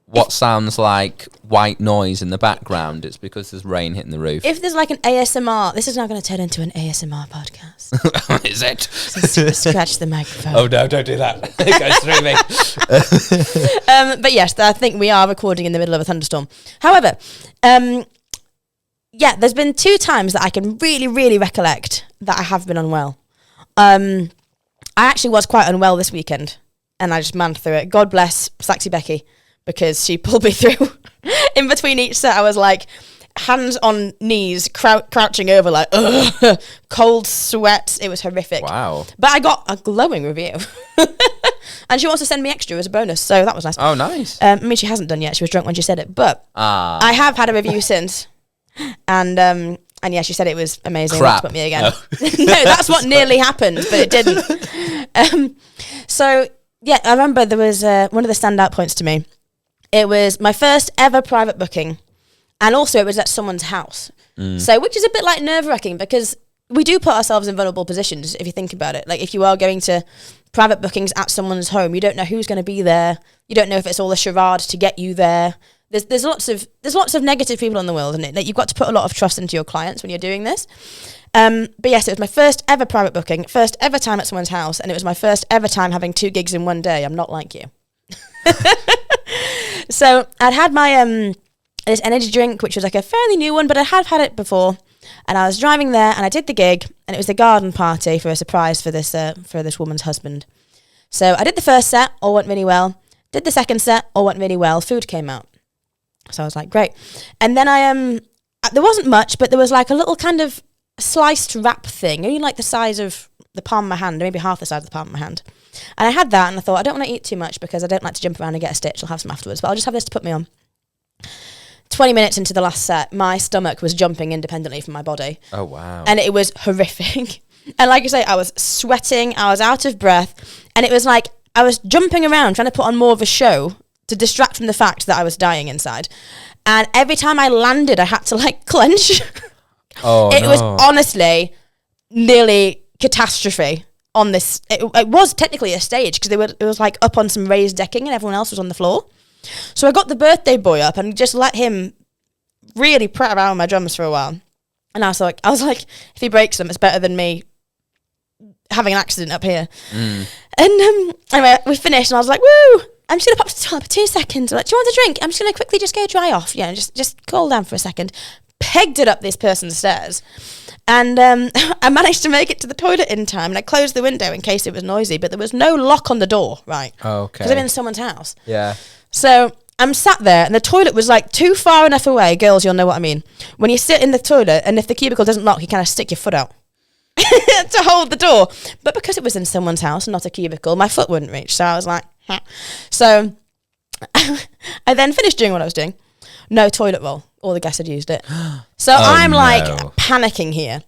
what sounds like white noise in the background, it's because there's rain hitting the roof. If there's like an ASMR, this is now going to turn into an ASMR podcast. Is it? So scratch the microphone. Oh no, don't do that. It goes through me. But yes, I think we are recording in the middle of a thunderstorm. However, yeah, there's been 2 times that I can really, really recollect that I have been unwell. I actually was quite unwell this weekend, and I just manned through it. God bless Saxy Becky, because she pulled me through. In between each set, I was like, hands on knees, crouching over, like, ugh, cold sweat. It was horrific. Wow. But I got a glowing review. And she wants to send me extra as a bonus, so that was nice. Oh, nice. I mean, she hasn't done yet. She was drunk when she said it. But I have had a review since. And yeah, she said it was amazing. Crap. To put me again. No, that's what nearly happened, but it didn't. So, yeah, I remember there was one of the standout points to me. It was my first ever private booking, and also it was at someone's house. So, which is a bit like nerve-wracking because we do put ourselves in vulnerable positions if you think about it. Like if you are going to private bookings at someone's home, you don't know who's going to be there. You don't know if it's all a charade to get you there. There's lots of negative people in the world, isn't it? Like you've got to put a lot of trust into your clients when you're doing this. But yes, it was my first ever private booking, first ever time at someone's house, and it was my first ever time having 2 gigs in one day. I'm not like you. So I'd had my this energy drink, which was like a fairly new one, but I had had it before. And I was driving there, and I did the gig, and it was the garden party for a surprise for this woman's husband. So I did the first set, all went really well. Did the second set, all went really well. Food came out, so I was like, great. And then there wasn't much, but there was like a little kind of sliced wrap thing, only like the size of the palm of my hand, maybe half the size of the palm of my hand. And I had that, and I thought, I don't want to eat too much because I don't like to jump around and get a stitch. I'll have some afterwards, but I'll just have this to put me on. 20 minutes into the last set, my stomach was jumping independently from my body. Oh, wow. And it was horrific. And like I say, I was sweating, I was out of breath, and it was like I was jumping around trying to put on more of a show to distract from the fact that I was dying inside. And every time I landed, I had to like clench. Oh, it was honestly nearly catastrophe on this. It was technically a stage because it was like up on some raised decking and everyone else was on the floor. So I got the birthday boy up and just let him really prat around with my drums for a while. And I was like, if he breaks them, it's better than me having an accident up here. And anyway, we finished and I was like, woo! I'm just going to pop to the toilet for 2 seconds. I'm like, do you want a drink? I'm just going to quickly just go dry off. Yeah, just cool down for a second. Pegged it up this person's stairs. And I managed to make it to the toilet in time. And I closed the window in case it was noisy. But there was no lock on the door, right? Oh, okay. Because I'm in someone's house. Yeah. So I'm sat there and the toilet was like too far enough away. Girls, you'll know what I mean. When you sit in the toilet and if the cubicle doesn't lock, you kind of stick your foot out to hold the door. But because it was in someone's house, not a cubicle, my foot wouldn't reach. So I was like, huh. So I then finished doing what I was doing. No toilet roll. All the guests had used it. So I'm like panicking here.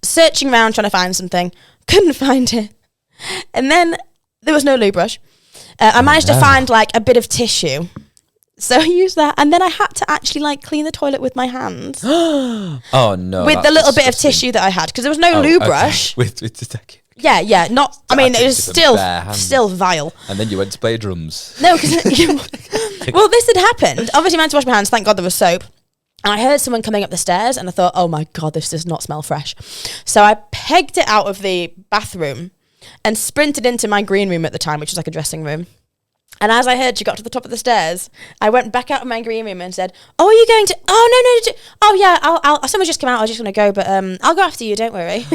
searching around trying to find something. Couldn't find it. And then there was no loo brush. I managed to find like a bit of tissue. So I used that, and then I had to actually like clean the toilet with my hands. Oh no! With the little bit of tissue that I had, because there was no loo brush. With the Yeah. Not. I mean, it was still vile. And then you went to play drums. No, because well, this had happened. Obviously, I had to wash my hands. Thank God there was soap. And I heard someone coming up the stairs, and I thought, oh my God, this does not smell fresh. So I pegged it out of the bathroom and sprinted into my green room at the time, which was like a dressing room. And as I heard she got to the top of the stairs, I went back out of my green room and said, "Oh, are you going to? Oh no! Oh yeah, I'll. Someone's just come out. I was just going to go, but I'll go after you. Don't worry."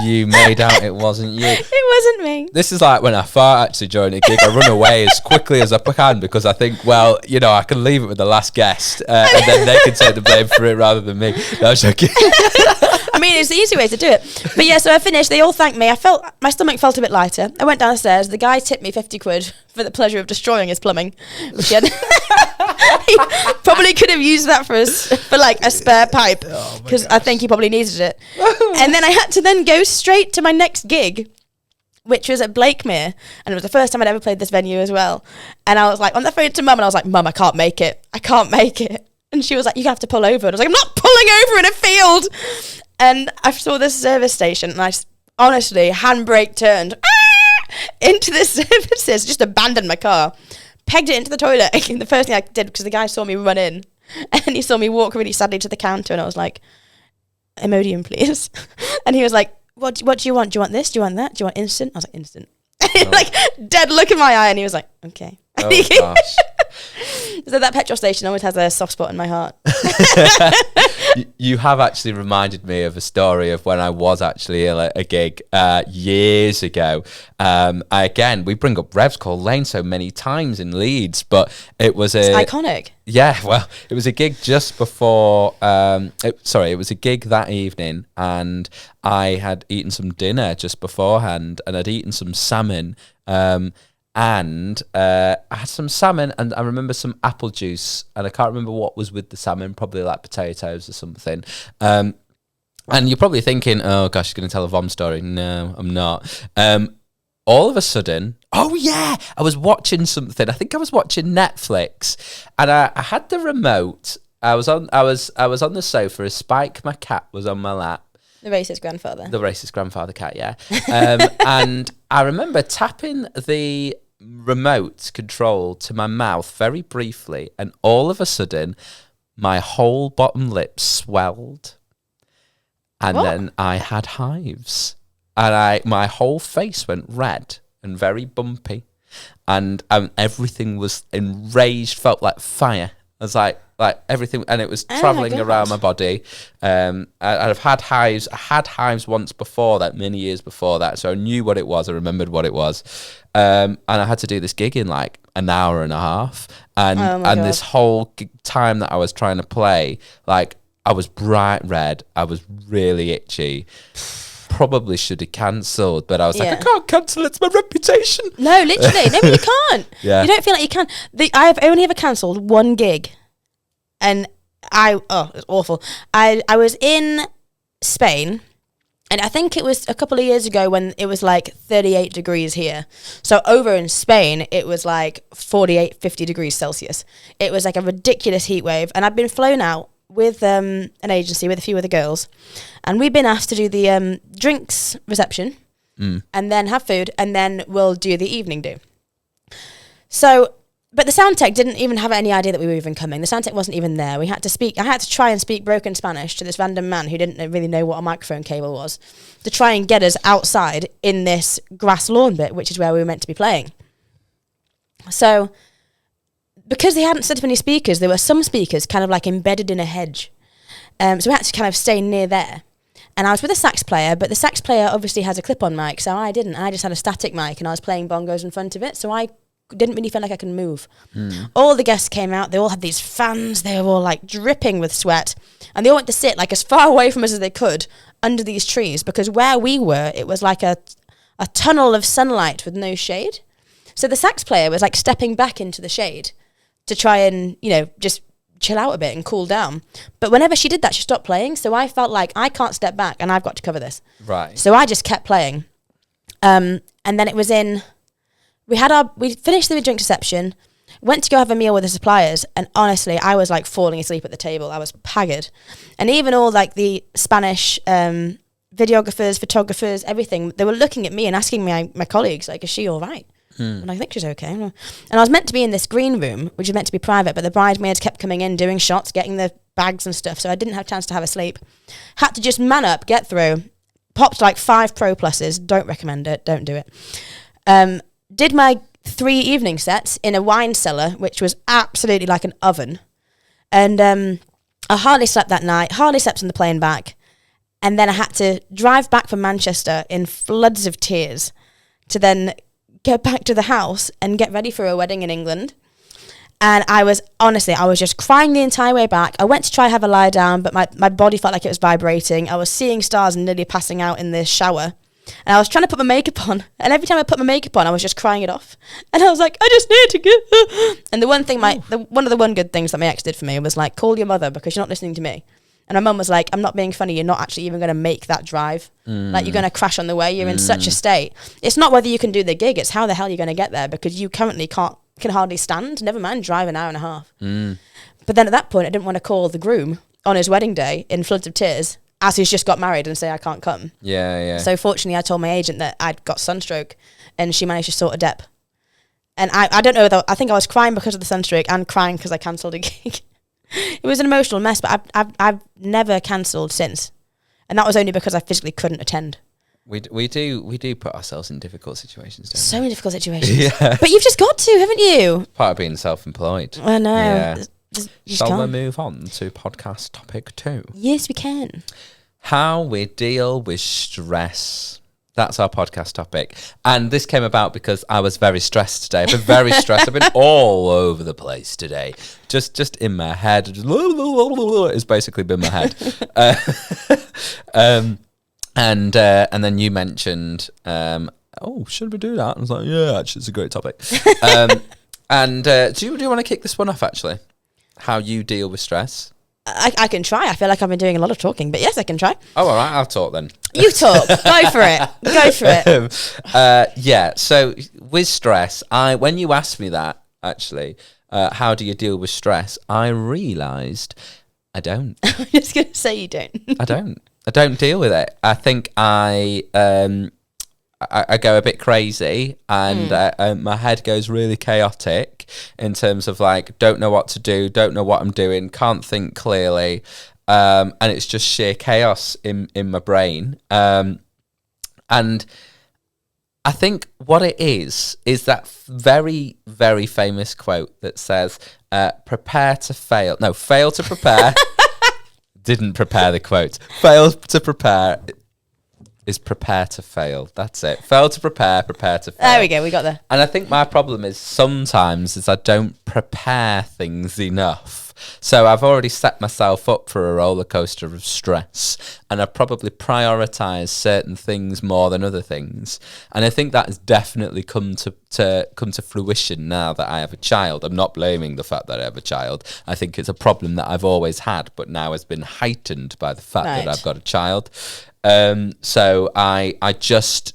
You made out it wasn't you. It wasn't me. This is like when I fart actually during a gig. I run away as quickly as I can because I think, well, you know, I can leave it with the last guest, and then they can take the blame for it rather than me. No, I'm joking. I mean, it's the easy way to do it. But yeah, so I finished. They all thanked me. My stomach felt a bit lighter. I went downstairs. The guy tipped me 50 quid for the pleasure of destroying his plumbing. Which he probably could have used that for like a spare pipe, because I think he probably needed it. And then I had to then go straight to my next gig, which was at Blakemere, and it was the first time I'd ever played this venue as well. And I was like on the phone to Mum, and I was like, "Mum, I can't make it. And she was like, "You have to pull over." And I was like, "I'm not pulling over in a field." And I saw this service station, and I honestly handbrake turned into the services, just abandoned my car, pegged it into the toilet. The first thing I did, because the guy saw me run in, and he saw me walk really sadly to the counter, and I was like, "Imodium, please." And he was like, what do you want? Do you want this? Do you want that? Do you want instant? I was like, instant. Like, dead look in my eye, and he was like, okay. Oh, gosh. So that petrol station always has a soft spot in my heart. You have actually reminded me of a story of when I was actually at a gig years ago. We bring up Revs Call Lane so many times in Leeds, but it was it's iconic. Yeah, well, it was a gig just before. It was a gig that evening, and I had eaten some dinner just beforehand, and I'd eaten some salmon. And I had some salmon, and I remember some apple juice, and I can't remember what was with the salmon, probably like potatoes or something. And you're probably thinking, oh gosh, you're going to tell a vom story. No, I'm not. All of a sudden, oh yeah, I was watching something. I think I was watching Netflix, and I had the remote. I was on the sofa. A Spike, my cat, was on my lap. The racist grandfather. The racist grandfather cat, yeah. And I remember tapping the remote control to my mouth very briefly, and all of a sudden, my whole bottom lip swelled. And then I had hives. And my whole face went red and very bumpy. And everything was enraged, felt like fire. I was like everything, and it was traveling around my body. I've had hives. I had hives once before that, many years before that, so I knew what it was. I remembered what it was, and I had to do this gig in like an hour and a half, and this whole time that I was trying to play, like I was bright red. I was really itchy. Probably should have cancelled, but I was like, I can't cancel, it's my reputation. No, literally. No, you can't. Yeah. You don't feel like you can. I've only ever cancelled one gig, and it was awful. I was in Spain, and I think it was a couple of years ago when it was like 38 degrees here. So over in Spain, it was like 48, 50 degrees Celsius. It was like a ridiculous heat wave, and I've been flown out with an agency with a few other girls, and we've been asked to do the drinks reception and then have food, and then we'll do the evening do. So, but the sound tech didn't even have any idea that we were even coming. The sound tech wasn't even there. I had to try and speak broken Spanish to this random man who didn't really know what a microphone cable was, to try and get us outside in this grass lawn bit, which is where we were meant to be playing. So, because they hadn't set up any speakers, there were some speakers kind of like embedded in a hedge. So we had to kind of stay near there. And I was with a sax player, but the sax player obviously has a clip-on mic, so I didn't. I just had a static mic, and I was playing bongos in front of it, so I didn't really feel like I could move. All the guests came out. They all had these fans. They were all like dripping with sweat. And they all went to sit like as far away from us as they could under these trees, because where we were, it was like a tunnel of sunlight with no shade. So the sax player was like stepping back into the shade to try and, just chill out a bit and cool down. But whenever she did that, she stopped playing. So I felt like I can't step back and I've got to cover this. Right. So I just kept playing. And then it was we finished the drink reception, went to go have a meal with the suppliers, and honestly, I was like falling asleep at the table. I was haggard. And even all like the Spanish videographers, photographers, everything, they were looking at me and asking my colleagues, like, is she all right? And I think she's okay. And I was meant to be in this green room, which was meant to be private, but the bridesmaids kept coming in, doing shots, getting the bags and stuff, so I didn't have a chance to have a sleep. Had to just man up, get through. Popped like 5 Pro Pluses. Don't recommend it. Don't do it. Did my 3 evening sets in a wine cellar, which was absolutely like an oven. And I hardly slept that night, hardly slept on the plane back. And then I had to drive back from Manchester in floods of tears to then get back to the house and get ready for a wedding in England. And I was just crying the entire way back. I went to try have a lie down, but my body felt like it was vibrating. I was seeing stars and nearly passing out in the shower. And I was trying to put my makeup on. And every time I put my makeup on, I was just crying it off. And I was like, I just need to go. And the one thing, one of the good things that my ex did for me was like, call your mother because you're not listening to me. And my mum was like, I'm not being funny. You're not actually even going to make that drive. Like, you're going to crash on the way. You're in such a state. It's not whether you can do the gig. It's how the hell you're going to get there, because you currently can hardly stand. Never mind drive an hour and a half. But then at that point, I didn't want to call the groom on his wedding day in floods of tears as he's just got married and say, I can't come. Yeah. So fortunately, I told my agent that I'd got sunstroke, and she managed to sort a dep. And I don't know, though. I think I was crying because of the sunstroke and crying because I cancelled a gig. It was an emotional mess, but I've never cancelled since, and that was only because I physically couldn't attend. We do put ourselves in difficult situations, don't we? So many difficult situations. Yeah. But you've just got to, haven't you? Part of being self-employed. I know. Yeah. Shall we can't. move on to podcast topic 2? Yes, we can. How we deal with stress. That's our podcast topic. And this came about because I was very stressed today. I've been very stressed. I've been all over the place today. Just in my head. It's basically been my head. And then you mentioned, should we do that? I was like, yeah, actually, it's a great topic. Do you want to kick this one off, actually? How you deal with stress? I can try. I feel like I've been doing a lot of talking, but yes, I can try. Oh, all right. I'll talk then. You talk. Go for it. Go for it. Yeah. So with stress, when you asked me that, actually, how do you deal with stress? I realised I don't. I'm just going to say you don't. I don't deal with it. I think I go a bit crazy, and my head goes really chaotic in terms of like, don't know what to do, don't know what I'm doing, can't think clearly, and it's just sheer chaos in my brain. And I think what it is that very, very famous quote that says, prepare to fail. No, fail to prepare. Didn't prepare the quote. Fail to prepare is prepare to fail. That's it. Fail to prepare to fail. There we go. We got there. And I think my problem is sometimes I don't prepare things enough. So I've already set myself up for a roller coaster of stress, and I probably prioritise certain things more than other things. And I think that has definitely come to fruition now that I have a child. I'm not blaming the fact that I have a child. I think it's a problem that I've always had, but now has been heightened by the fact that I've got a child. So I just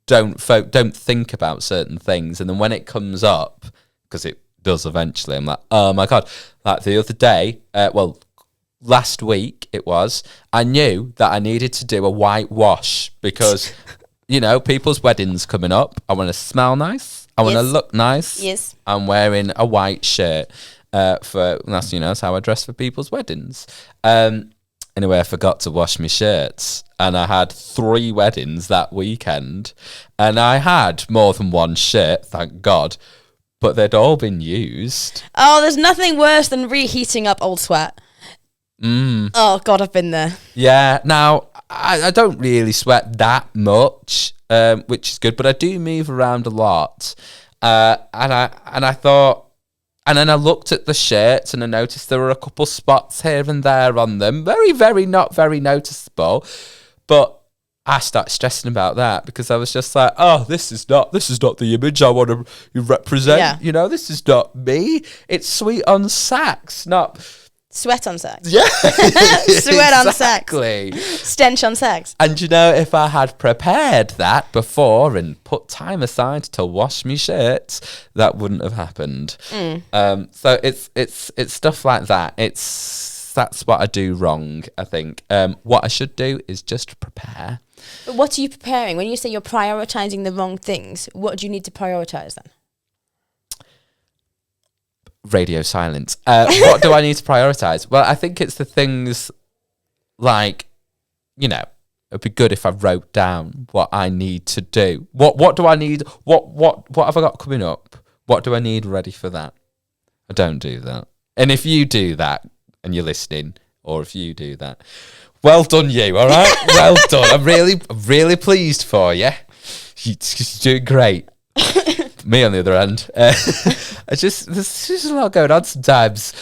don't think about certain things, and then when it comes up, because it does eventually, I'm like, oh my god. Like the other day, last week it was, I knew that I needed to do a whitewash because people's weddings coming up. I want to smell nice, I want to look nice. Yes, I'm wearing a white shirt that's how I dress for people's weddings. Anyway, I forgot to wash my shirts, and I had 3 weddings that weekend, and I had more than one shirt, thank God, but they'd all been used. Oh, there's nothing worse than reheating up old sweat. Oh, God, I've been there. Yeah, now, I don't really sweat that much, which is good, but I do move around a lot, and I thought, and then I looked at the shirts and I noticed there were a couple spots here and there on them. Very, very not very noticeable. But I started stressing about that because I was just like, oh, this is not the image I want to represent. Yeah. This is not me. It's Sweet on Sax, not Sweat on sex. Yeah. Sweat on sex. Exactly. Stench on sex. And you know, if I had prepared that before and put time aside to wash me shirts, that wouldn't have happened. So it's stuff like that. That's what I do wrong, I think. What I should do is just prepare. But what are you preparing? When you say you're prioritising the wrong things, what do you need to prioritise then? Radio silence. What do I need to prioritise? Well, I think it's the things like, you know, it'd be good if I wrote down what I need to do. What do I need? What have I got coming up? What do I need ready for that? I don't do that. And if you do that and you're listening, or if you do that, well done you, all right? Well done. I'm really pleased for you. You're doing great. Me on the other hand, there's just a lot going on sometimes.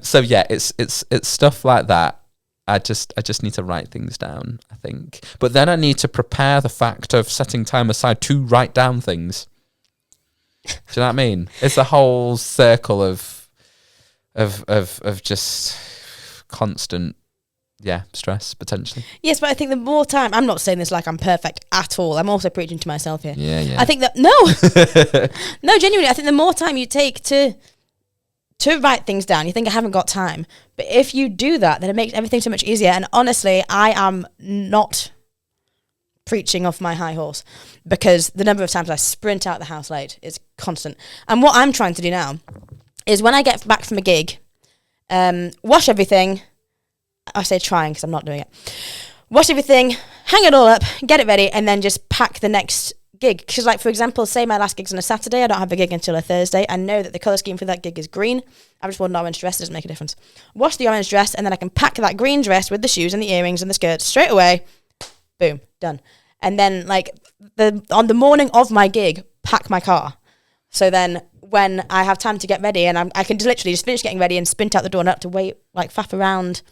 So yeah, it's stuff like that. I just need to write things down, I think. But then I need to prepare the fact of setting time aside to write down things. Do you know what I mean? It's a whole circle of just constant, stress potentially. Yes, but I think the more time, I'm not saying this like I'm perfect at all. I'm also preaching to myself here. Yeah. I think that, no, genuinely, I think the more time you take to write things down, you think I haven't got time. But if you do that, then it makes everything so much easier. And honestly, I am not preaching off my high horse, because the number of times I sprint out the house late is constant. And what I'm trying to do now is when I get back from a gig, wash everything. I say trying because I'm not doing it. Wash everything, hang it all up, get it ready, and then just pack the next gig. Because, like, for example, say my last gig's on a Saturday, I don't have a gig until a Thursday. I know that the colour scheme for that gig is green. I've just worn an orange dress, it doesn't make a difference. Wash the orange dress, and then I can pack that green dress with the shoes and the earrings and the skirt straight away. Boom, done. And then, like, on the morning of my gig, pack my car. So then when I have time to get ready, and I can literally just finish getting ready and sprint out the door, and not have to wait, like, faff around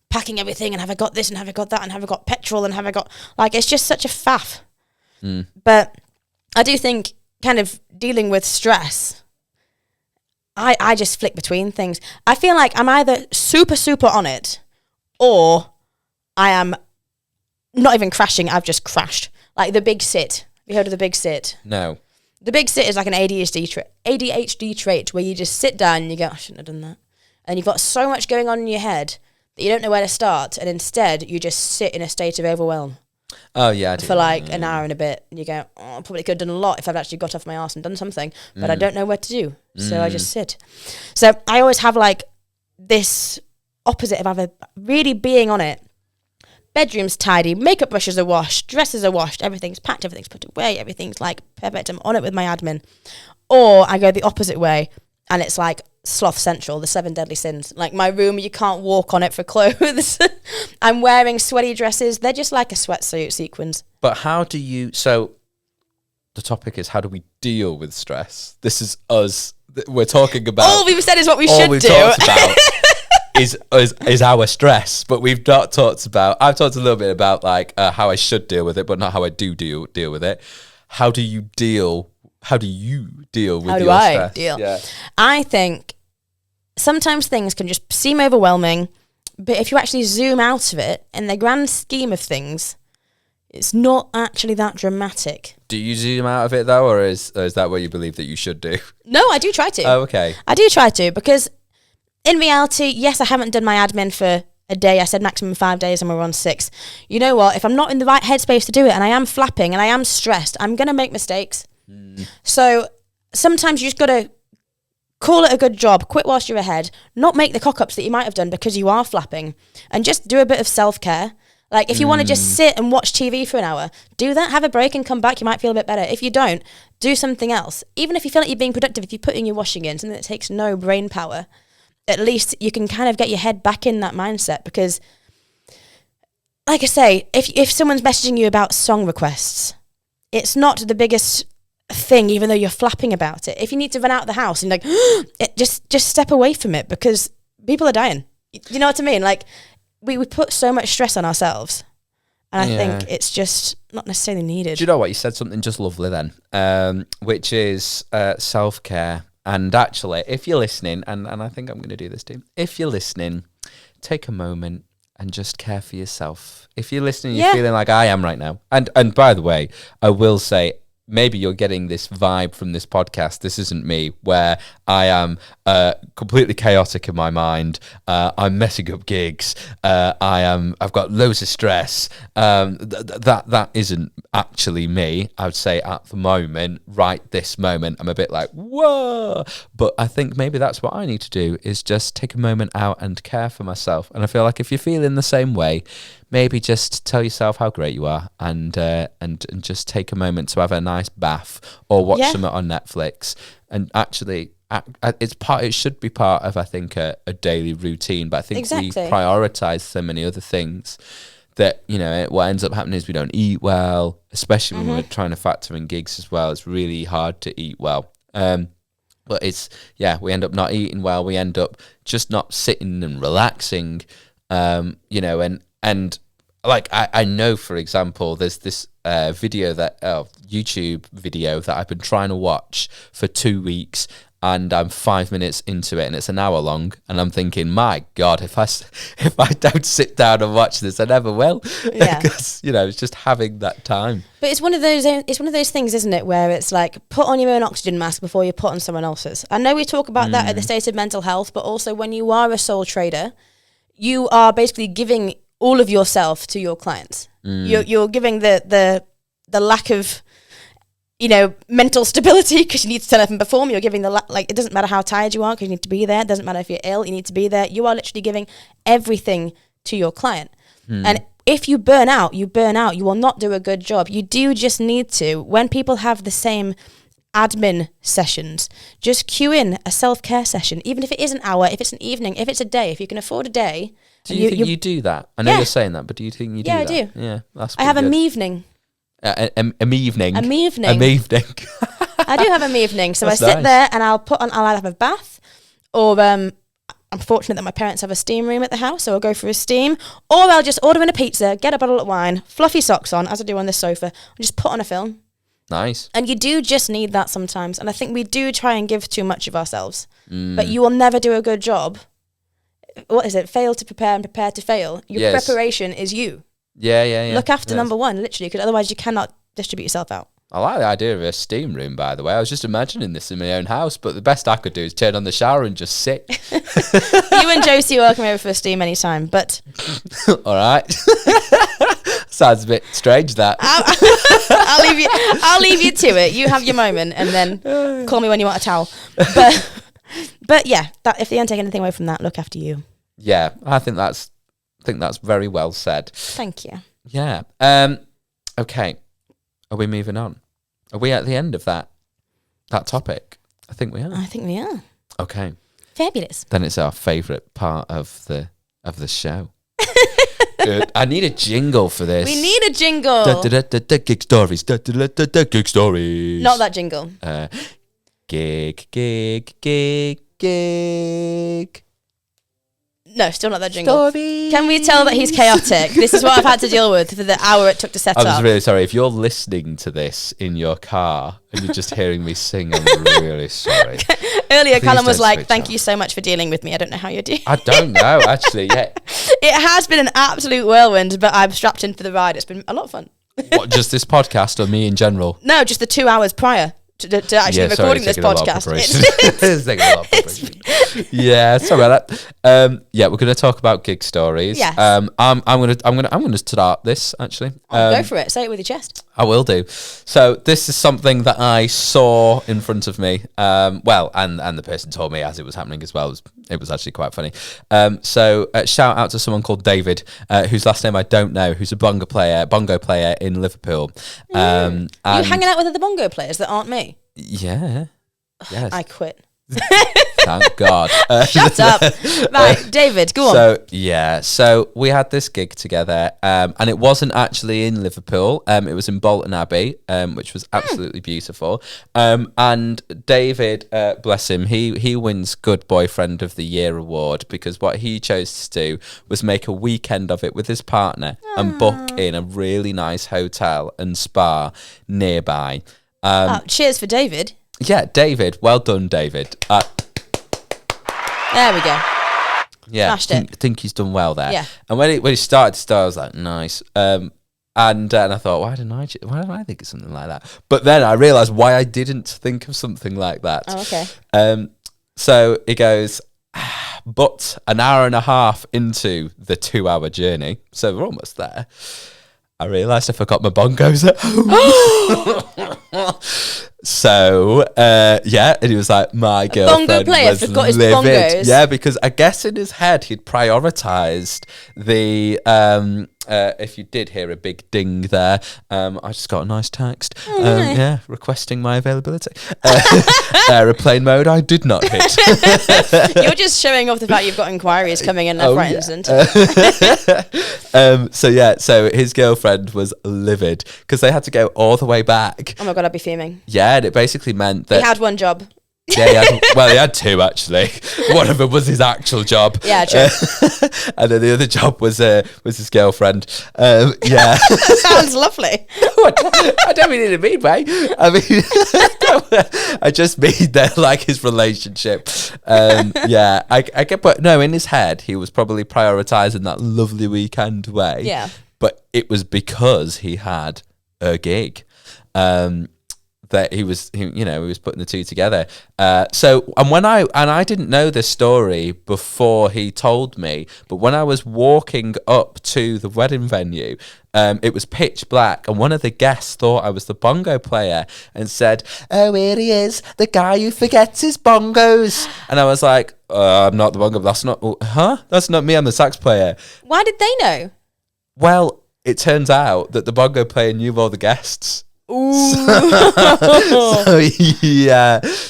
packing everything, and have I got this, and have I got that, and have I got petrol, and have I got, like, it's just such a faff. But I do think kind of dealing with stress, I just flick between things. I feel like I'm either super on it, or I am not even crashing, I've just crashed. Like the Big Sit. Have you heard of the Big Sit? No. The Big Sit is like an ADHD trait where you just sit down and you go, I shouldn't have done that. And you've got so much going on in your head that you don't know where to start, and instead you just sit in a state of overwhelm. Oh yeah, I do. For like an hour and a bit, and you go, oh, I probably could have done a lot if I'd actually got off my arse and done something, but I don't know what to do, so I just sit. So I always have like this opposite of either really being on it. Bedroom's tidy, makeup brushes are washed, dresses are washed, everything's packed, everything's put away, everything's like perfect, I'm on it with my admin. Or I go the opposite way, and it's like Sloth Central, the 7 deadly sins. Like my room, you can't walk on it for clothes. I'm wearing sweaty dresses. They're just like a sweatsuit sequins. But how do you, so the topic is, how do we deal with stress? This is us. We're talking about. All we've said is what we all should we've do. Talked about is our stress, but we've not talked about, I've talked a little bit about like how I should deal with it, but not how I do deal with it. How do you deal with how your do stress? I deal? Yeah. I think sometimes things can just seem overwhelming, but if you actually zoom out of it, in the grand scheme of things, it's not actually that dramatic. Do you zoom out of it though, or is that what you believe that you should do? No, I do try to. Oh, okay. I do try to, because in reality, yes, I haven't done my admin for a day. I said maximum 5 days and we're on 6. You know what? If I'm not in the right headspace to do it, and I am flapping and I am stressed, I'm going to make mistakes. So sometimes you just got to call it a good job, quit whilst you're ahead, not make the cock-ups that you might have done because you are flapping, and just do a bit of self-care. Like if you want to just sit and watch TV for an hour, do that, have a break and come back, you might feel a bit better. If you don't, do something else. Even if you feel like you're being productive, if you're putting your washing in, something that takes no brain power, at least you can kind of get your head back in that mindset. Because like I say, if someone's messaging you about song requests, it's not the biggest thing, even though you're flapping about it. If you need to run out of the house and like, just step away from it, because people are dying. You know what I mean? Like we put so much stress on ourselves, and I think it's just not necessarily needed. Do you know what? You said something just lovely then, which is self-care. And actually, if you're listening, and I think I'm going to do this too, if you're listening take a moment and just care for yourself. If you're listening, you're feeling like I am right now. And by the way, I will say, maybe you're getting this vibe from this podcast. This isn't me, where I am completely chaotic in my mind. I'm messing up gigs. I've got loads of stress. That isn't actually me. I would say at the moment, right this moment, I'm a bit like, whoa. But I think maybe that's what I need to do, is just take a moment out and care for myself. And I feel like if you're feeling the same way, maybe just tell yourself how great you are, and just take a moment to have a nice bath or watch something on Netflix. And actually, it should be part of, I think, a daily routine. But I think we prioritize so many other things that, what ends up happening is we don't eat well, especially when we're trying to factor in gigs as well. It's really hard to eat well. But we end up not eating well. We end up just not sitting and relaxing, and like I know, for example, there's this YouTube video that I've been trying to watch for 2 weeks, and I'm 5 minutes into it, and it's an hour long, and I'm thinking, my God, if I don't sit down and watch this, I never will. Because it's just having that time. But it's one of those things, isn't it, where it's like, put on your own oxygen mask before you put on someone else's. I know we talk about that at the State of Mental Health, but also when you are a sole trader, you are basically giving all of yourself to your clients. You're giving the lack of, mental stability because you need to turn up and perform. You're giving it doesn't matter how tired you are because you need to be there. It doesn't matter if you're ill, you need to be there. You are literally giving everything to your client. And if you burn out. You will not do a good job. You do just need to, when people have the same admin sessions, just cue in a self-care session, even if it is an hour, if it's an evening, if it's a day, if you can afford a day. Do you think you do that? I know you're saying that, but do you think you do that? Yeah, I do. Yeah, that's I have good. an evening. An evening. A me evening. A me evening. I do have a me evening. So That's I sit nice. there and I'll either have a bath, or I'm fortunate that my parents have a steam room at the house, so I'll go for a steam, or I'll just order in a pizza, get a bottle of wine, fluffy socks on, as I do on this sofa, and just put on a film. Nice. And you do just need that sometimes. And I think we do try and give too much of ourselves. But you will never do a good job. What is it? Fail to prepare and prepare to fail. Your preparation is you. Yeah. Look after number one, literally, because otherwise you cannot distribute yourself out. I like the idea of a steam room, by the way. I was just imagining this in my own house, but the best I could do is turn on the shower and just sit. You and Josie are welcome over for a steam anytime, but... All right. Sounds a bit strange, that. I'll leave you to it. You have your moment, and then call me when you want a towel. But yeah, if they don't take anything away from that, look after you. Yeah, I think that's very well said. Thank you. Yeah. Okay. Are we moving on? Are we at the end of that topic? I think we are. I think we are. Okay. Fabulous. Then it's our favourite part of the show. I need a jingle for this. We need a jingle. Gig stories. Gig stories. Not that jingle. Gig. No, still not that jingle. Stories. Can we tell that he's chaotic? This is what I've had to deal with for the hour it took to set I'm up. just really sorry. If you're listening to this in your car and you're just hearing me sing, I'm really sorry. Earlier, Please Callum was don't like, switch thank off. you so much for dealing with me. I don't know how you're doing. I don't know, actually. Yeah. It has been an absolute whirlwind, but I'm strapped in for the ride. It's been a lot of fun. What, just this podcast or me in general? No, just the 2 hours prior to actually recording this podcast. It's taking a lot of preparation. Yeah, sorry about that. Yeah, we're going to talk about gig stories. Yes. I'm going to start this actually. Go for it. Say it with your chest. I will do. So this is something that I saw in front of me. And the person told me as it was happening as well. It was actually quite funny. So shout out to someone called David, whose last name I don't know, who's a bongo player in Liverpool. You hanging out with other bongo players that aren't me? Yeah. Yes. I quit. Thank God. Shut up. Right, David, go on. So we had this gig together, and it wasn't actually in Liverpool. It was in Bolton Abbey, which was absolutely beautiful. And David, bless him, he wins Good Boyfriend of the Year award because what he chose to do was make a weekend of it with his partner and book in a really nice hotel and spa nearby. Cheers for David. Yeah, David. Well done, David. There we go. Yeah, Smashed it. I think he's done well there. Yeah. And when he started to start, I was like, nice. And I thought, why didn't I think of something like that? But then I realised why I didn't think of something like that. Oh, okay. So he goes, but an hour and a half into the 2-hour journey, so we're almost there, I realised I forgot my bongos at home. So, and he was like, my girlfriend bongo player was forgot his livid. bongos. Yeah, because I guess in his head he'd prioritised the, if you did hear a big ding there, I just got a nice text, requesting my availability. Aeroplane mode I did not hit. You're just showing off the fact you've got inquiries coming in left, right, and centre. So his girlfriend was livid because they had to go all the way back. Oh my God, I'd be fuming. Yeah, and it basically meant that He had one job. Yeah, he had two actually. One of them was his actual job. Yeah, true. And then the other job was his girlfriend. Yeah, Sounds lovely. I don't mean it in a mean way. I mean, I just mean that like his relationship. Yeah, I get, but no, in his head he was probably prioritising that lovely weekend away. Yeah, but it was because he had a gig. That he was putting the two together. I didn't know this story before he told me, but when I was walking up to the wedding venue, it was pitch black, and one of the guests thought I was the bongo player and said, "Oh, here he is, the guy who forgets his bongos." And I was like, "I'm not the bongo. That's not me. I'm the sax player." Why did they know? Well, it turns out that the bongo player knew all the guests. Ooh.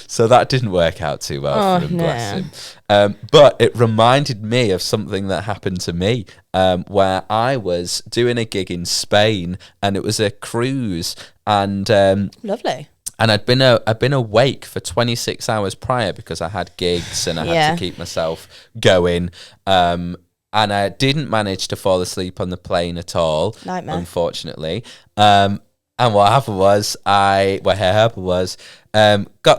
So that didn't work out too well for him, bless him. But it reminded me of something that happened to me where I was doing a gig in Spain, and it was a cruise, and lovely. And I'd been awake for 26 hours prior because I had gigs and I had to keep myself going. And I didn't manage to fall asleep on the plane at all, Nightmare. Unfortunately. And what happened was, got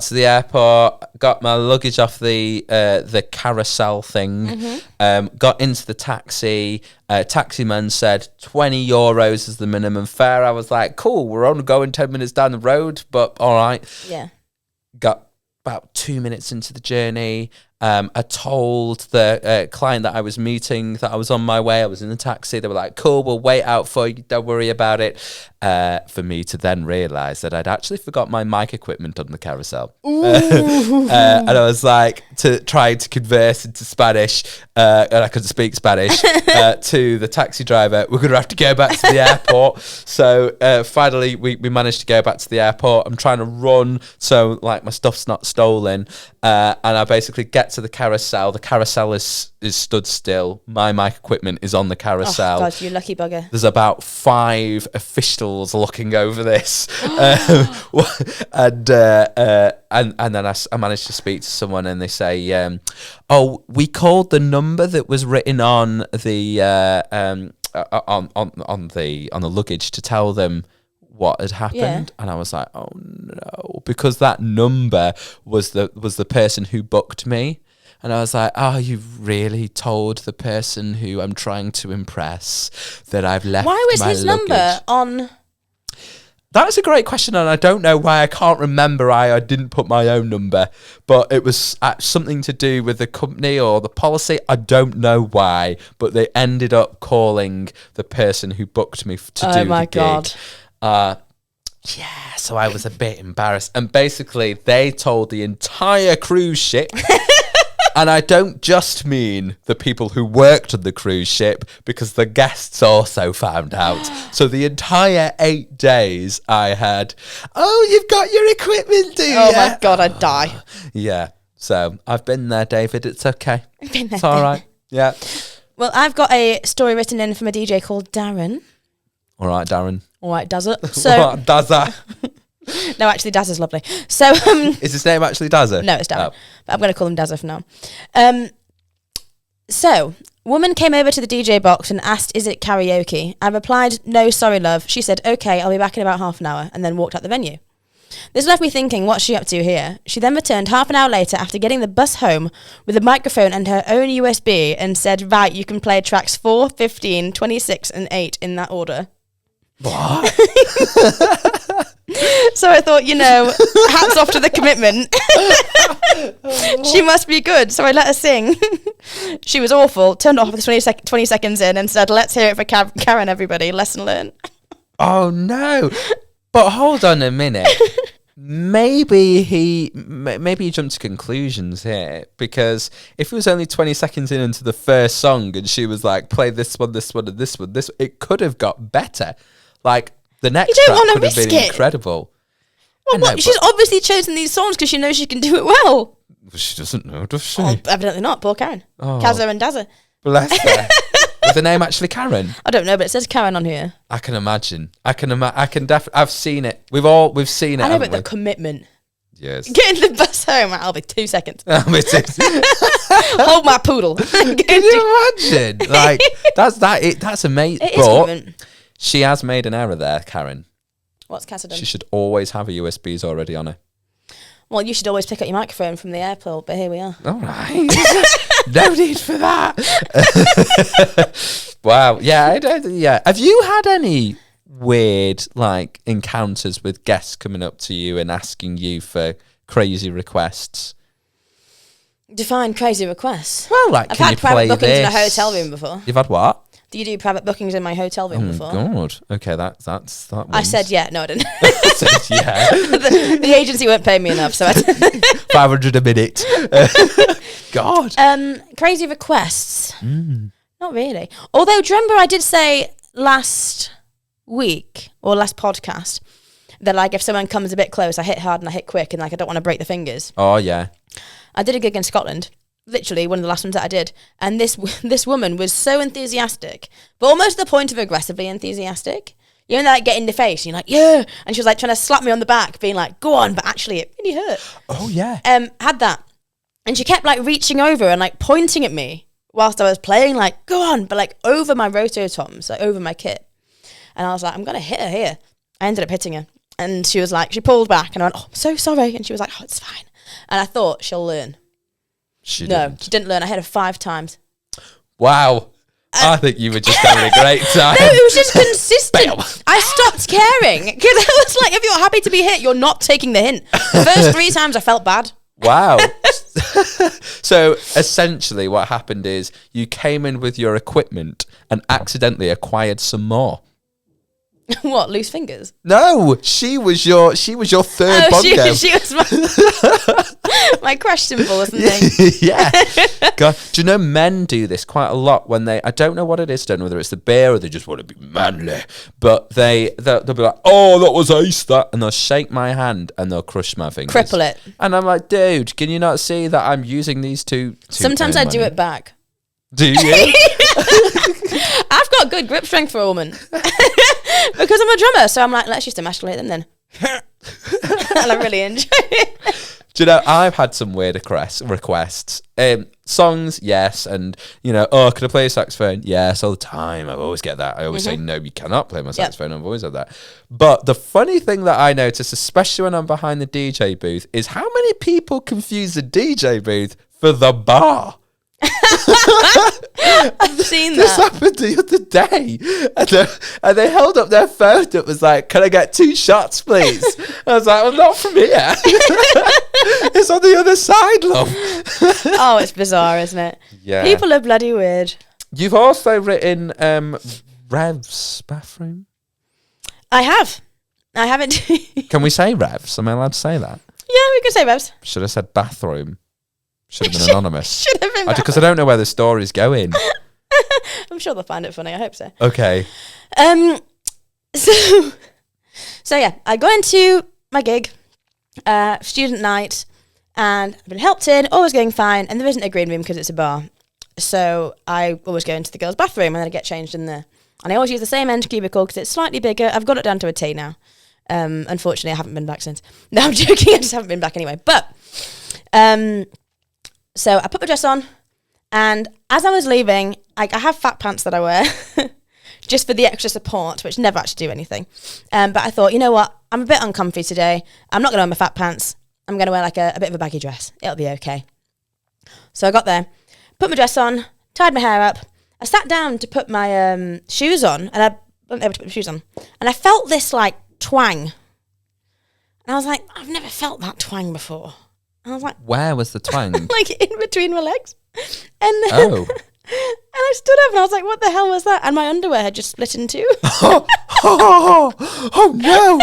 to the airport, got my luggage off the carousel thing, got into the taxi. Taxi man said €20 is the minimum fare. I was like, cool, we're only going 10 minutes down the road, but all right. Yeah. Got about 2 minutes into the journey. I told the client that I was meeting that I was on my way. I was in the taxi. They were like, cool, we'll wait out for you. Don't worry about it. For me to then realise that I'd actually forgot my mic equipment on the carousel. And I was like, trying to converse into Spanish, and I couldn't speak Spanish, to the taxi driver. We're going to have to go back to the airport. So finally, we managed to go back to the airport. I'm trying to run so like my stuff's not stolen. And I basically get to the carousel. The carousel is stood still. My mic equipment is on the carousel. Oh, God, you lucky bugger. There's about 5 officials looking over this. And then I managed to speak to someone, and they say, we called the number that was written on the on the luggage to tell them what had happened. And I was like, oh no, because that number was the person who booked me. And I was like, oh, you've really told the person who I'm trying to impress that I've left my luggage. Why was his number on? That's a great question, and I don't know why. I can't remember. I didn't put my own number, but it was something to do with the company or the policy. I don't know why, but they ended up calling the person who booked me to do the gig. Oh my God. Yeah, so I was a bit embarrassed. And basically, they told the entire cruise ship... And I don't just mean the people who worked on the cruise ship, because the guests also found out. So the entire 8 days I had, you've got your equipment, do you? Oh my God, I'd die. Yeah. So I've been there, David. It's okay. Been there. It's all right. Yeah. Well, I've got a story written in from a DJ called Darren. All right, Darren. All right, does it? So Dazza. No, actually, Daz is lovely. So, is his name actually Dazza? No, it's Darren. Oh. But I'm going to call him Dazza for now. So, woman came over to the DJ box and asked, "Is it karaoke?" I replied, "No, sorry, love." She said, "Okay, I'll be back in about half an hour," and then walked out the venue. This left me thinking, what's she up to here? She then returned half an hour later after getting the bus home with a microphone and her own USB and said, right, you can play tracks 4, 15, 26 and 8 in that order. What? So I thought, hats off to the commitment. She must be good. So I let her sing. She was awful. Turned off with 20 seconds in and said, let's hear it for Karen, everybody. Lesson learned. Oh, no. But hold on a minute. Maybe he jumped to conclusions here, because if it was only 20 seconds into the first song and she was like, play this one, this one, and this one, it could have got better. Like, the next track could have been incredible. Well, she's obviously chosen these songs because she knows she can do it well. She doesn't know, does she? Oh, evidently not. Poor Karen. Kazza and Dazza. Bless her. Was the name actually Karen? I don't know, but it says Karen on here. I can imagine. I've seen it. We've seen it. I know, but the commitment. Yes. Getting the bus home, I'll be 2 seconds. Hold my poodle. Can you imagine? Like, that's amazing. It is commitment. She has made an error there, Karen. What's Kazza done? She should always have her USBs already on her. Well, you should always pick up your microphone from the airport, but here we are. All right. No need for that. Wow. Yeah. Have you had any weird, like, encounters with guests coming up to you and asking you for crazy requests? Define crazy requests. Well, like, I've can had you private play bookings this? in a hotel room before. You've had what? Do you do private bookings in my hotel room before? Oh, God. Okay, that's that one. I said yeah. No, I didn't. I said yeah. the agency won't pay me enough, so I 500 a minute. God. Crazy requests. Not really. Although, do you remember I did say last week or last podcast that, like, if someone comes a bit close, I hit hard and I hit quick, and, like, I don't want to break the fingers. Oh, yeah. I did a gig in Scotland. Literally one of the last ones that I did, and this woman was so enthusiastic, but almost to the point of aggressively enthusiastic. You know, like, get in the face, and you're like, yeah, and she was like trying to slap me on the back, being like, go on, but actually it really hurt. Oh yeah. Had that, and she kept, like, reaching over and, like, pointing at me whilst I was playing, like, go on, but, like, over my rototoms, like, over my kit, and I was like, I'm gonna hit her here. I ended up hitting her, and she was like, she pulled back, and I went, oh, I'm so sorry, and she was like, oh, it's fine, and I thought she'll learn. She didn't learn. I hit her 5 times. Wow. I think you were just having a great time. No, it was just consistent. I stopped caring because I was like, if you're happy to be hit, you're not taking the hint. The first 3 times I felt bad. Wow. So essentially what happened is you came in with your equipment and accidentally acquired some more. What, loose fingers? No, she was your third bongo. She was my crash symbol or something. Yeah. God, do you know men do this quite a lot when I don't know what it is, don't know whether it's the beer or they just want to be manly, but they'll be like, oh, that was ace, that, and they'll shake my hand and they'll crush my fingers. Cripple it. And I'm like, dude, can you not see that I'm using these two Sometimes I do it back. Do you? I've got good grip strength for a woman. Because I'm a drummer, so I'm like, let's just emasculate them then. And I really enjoy it. Do you know, I've had some weird requests. Songs, yes, and, oh, can I play a saxophone? Yes, all the time. I always get that. I always say, no, you cannot play my saxophone. I've always had that. But the funny thing that I notice, especially when I'm behind the DJ booth, is how many people confuse the DJ booth for the bar. I've seen this that. happened the other day, and they held up their phone that was like, can I get 2 shots please? I was like, well, not from here. It's on the other side, love. Oh, it's bizarre, isn't it? Yeah, people are bloody weird. You've also written Rev's bathroom. I haven't. Can we say Revs? Am I allowed to say that? Yeah, we can say Revs. Should have said bathroom. Should have been anonymous. Should have been because I don't know where the story's going. I'm sure they'll find it funny. I hope so. Okay. So yeah, I got into my gig, student night, and I've been helped in, always going fine, and there isn't a green room because it's a bar. So I always go into the girls' bathroom and then I get changed in there. And I always use the same end cubicle because it's slightly bigger. I've got it down to a T now. Unfortunately, I haven't been back since. No, I'm joking. I just haven't been back anyway. But so I put my dress on, and as I was leaving, I have fat pants that I wear just for the extra support, which never actually do anything. But I thought, you know what? I'm a bit uncomfy today. I'm not going to wear my fat pants. I'm going to wear like a bit of a baggy dress. It'll be okay. So I got there, put my dress on, tied my hair up. I sat down to put my shoes on, and I wasn't able to put my shoes on. And I felt this like twang. And I was like, I've never felt that twang before. And I was like, where was the twang? like in between my legs. And Oh. and I stood up and I was like, what the hell was that? And my underwear had just split in two. Oh no!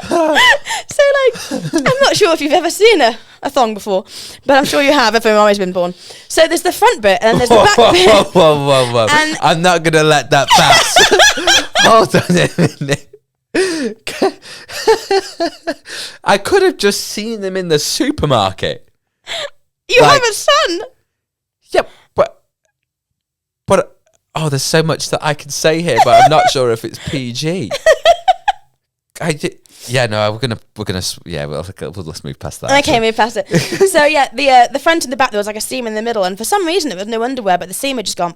So like, I'm not sure if you've ever seen a thong before, but I'm sure you have if you've always been born. So there's the front bit and then there's the back bit. Whoa. And I'm not going to let that pass. Hold on a minute. I could have just seen them in the supermarket. You Like- have a son. Yeah, but oh, there's so much that I can say here, but I'm not sure if it's PG. Yeah, no, we're gonna, yeah, let's move past that. Okay, move past it. So yeah, the front and the back, there was like a seam in the middle, and for some reason it was no underwear, but the seam had just gone.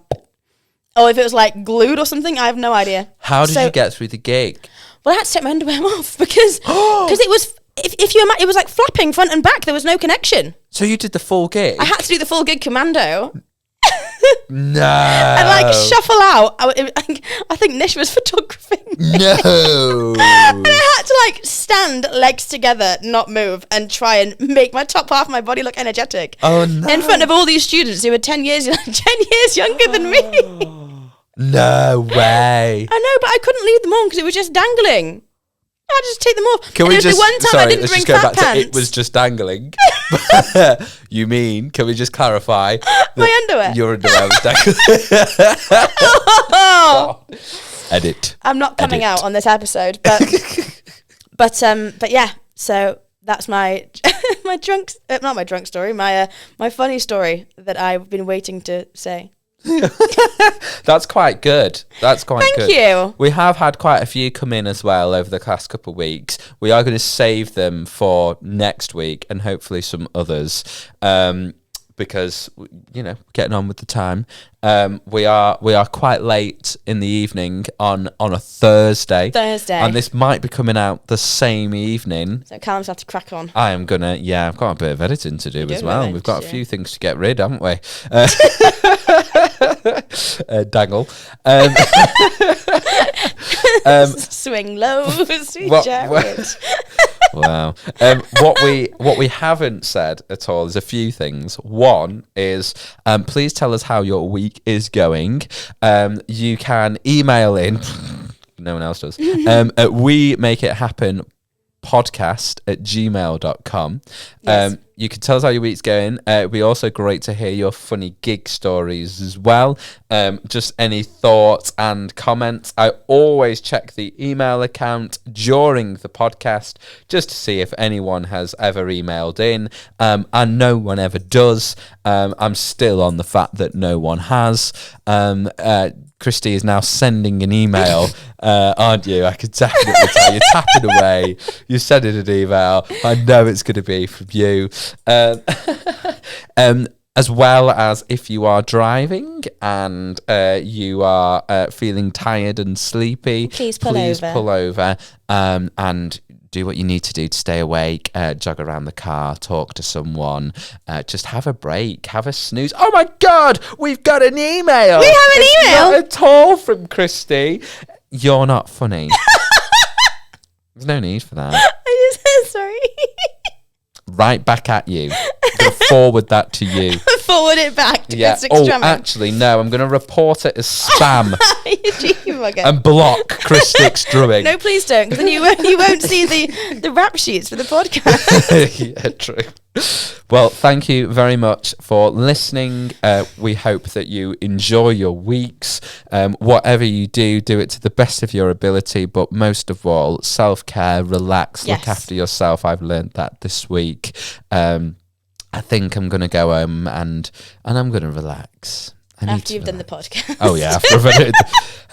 Oh, if it was like glued or something, I have no idea. How did you get through the gig? Well, I had to take my underwear off because it was if you imagine, it was like flapping front and back. There was no connection. So you did the full gig? I had to do the full gig commando. No. And like shuffle out. I think Nish was photographing me. No. And I had to like stand legs together, not move, and try and make my top half of my body look energetic. Oh no. In front of all these students who were 10 years younger than me. No way. I know, but I couldn't leave them on because it was just dangling. I had to just take them off. Can and we it was just, the one time sorry, I didn't let's bring just go fat back pants. to it was just dangling. You mean, can we just clarify? My underwear. Your underwear was dangling. Oh. Edit. I'm not coming Edit. out on this episode, but yeah. So that's my my drunk, not my drunk story, my funny story that I've been waiting to say. That's quite good. That's quite good. Thank you. We have had quite a few come in as well over the last couple of weeks. We are going to save them for next week and hopefully some others, because getting on with the time. We are quite late in the evening on a Thursday, and this might be coming out the same evening. So Callum's had to crack on. I am gonna, I've got a bit of editing to do as well. We've got a few things to get rid, haven't we? Dangle. Swing low, sweet What- Jared. Wow. What we haven't said at all is a few things. One is, please tell us how your week is going. You can email in. No one else does. We make it happen podcast@gmail.com. Yes. You can tell us how your week's going. It'd be also great to hear your funny gig stories as well. Just any thoughts and comments. I always check the email account during the podcast just to see if anyone has ever emailed in. And no one ever does. I'm still on the fact that no one has. Christy is now sending an email, aren't you? I can definitely tell you're tapping away. You're sending an email. I know it's going to be from you. As well as if you are driving and you are feeling tired and sleepy, Please pull over and do what you need to do to stay awake, jog around the car, talk to someone, just have a break, have a snooze. Oh my God, we've got an email. We have an email? Not at all from Christy. You're not funny. There's no need for that. I'm just sorry. Right back at you. I'm going to forward that to you. Forward it back to Mr. Oh, Strummer. actually, no. I'm going to report it as spam You cheeky bugger. and block Chris Dix Drumming. No, please don't, because then you won't see the rap sheets for the podcast. Yeah, true. Well, thank you very much for listening. We hope that you enjoy your weeks. Whatever you do, do it to the best of your ability. But most of all, self-care, relax, Yes. look after yourself. I've learned that this week. I think I'm going to go home and I'm going to relax. After you've done the podcast. Oh, yeah. After I've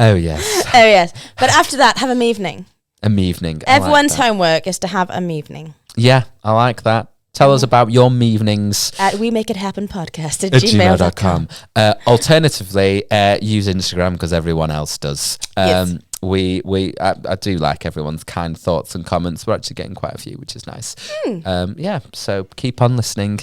oh, yes. Oh, yes. But after that, have an evening. An evening. I like Everyone's that. homework is to have an evening. Yeah, I like that. Tell us about your meetings At We Make It Happen podcast at at gmail.com. gmail.com. Alternatively, use Instagram because everyone else does. Yes. I do like everyone's kind thoughts and comments. We're actually getting quite a few, which is nice. So keep on listening.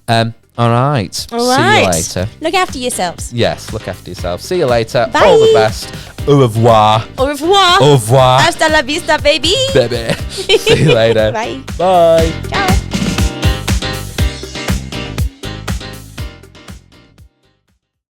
All right. See you later. Look after yourselves. Yes, look after yourself. See you later. Bye. All the best. Au revoir. Au revoir. Au revoir. Hasta la vista, baby. Baby. See you later. Bye. Bye. Ciao.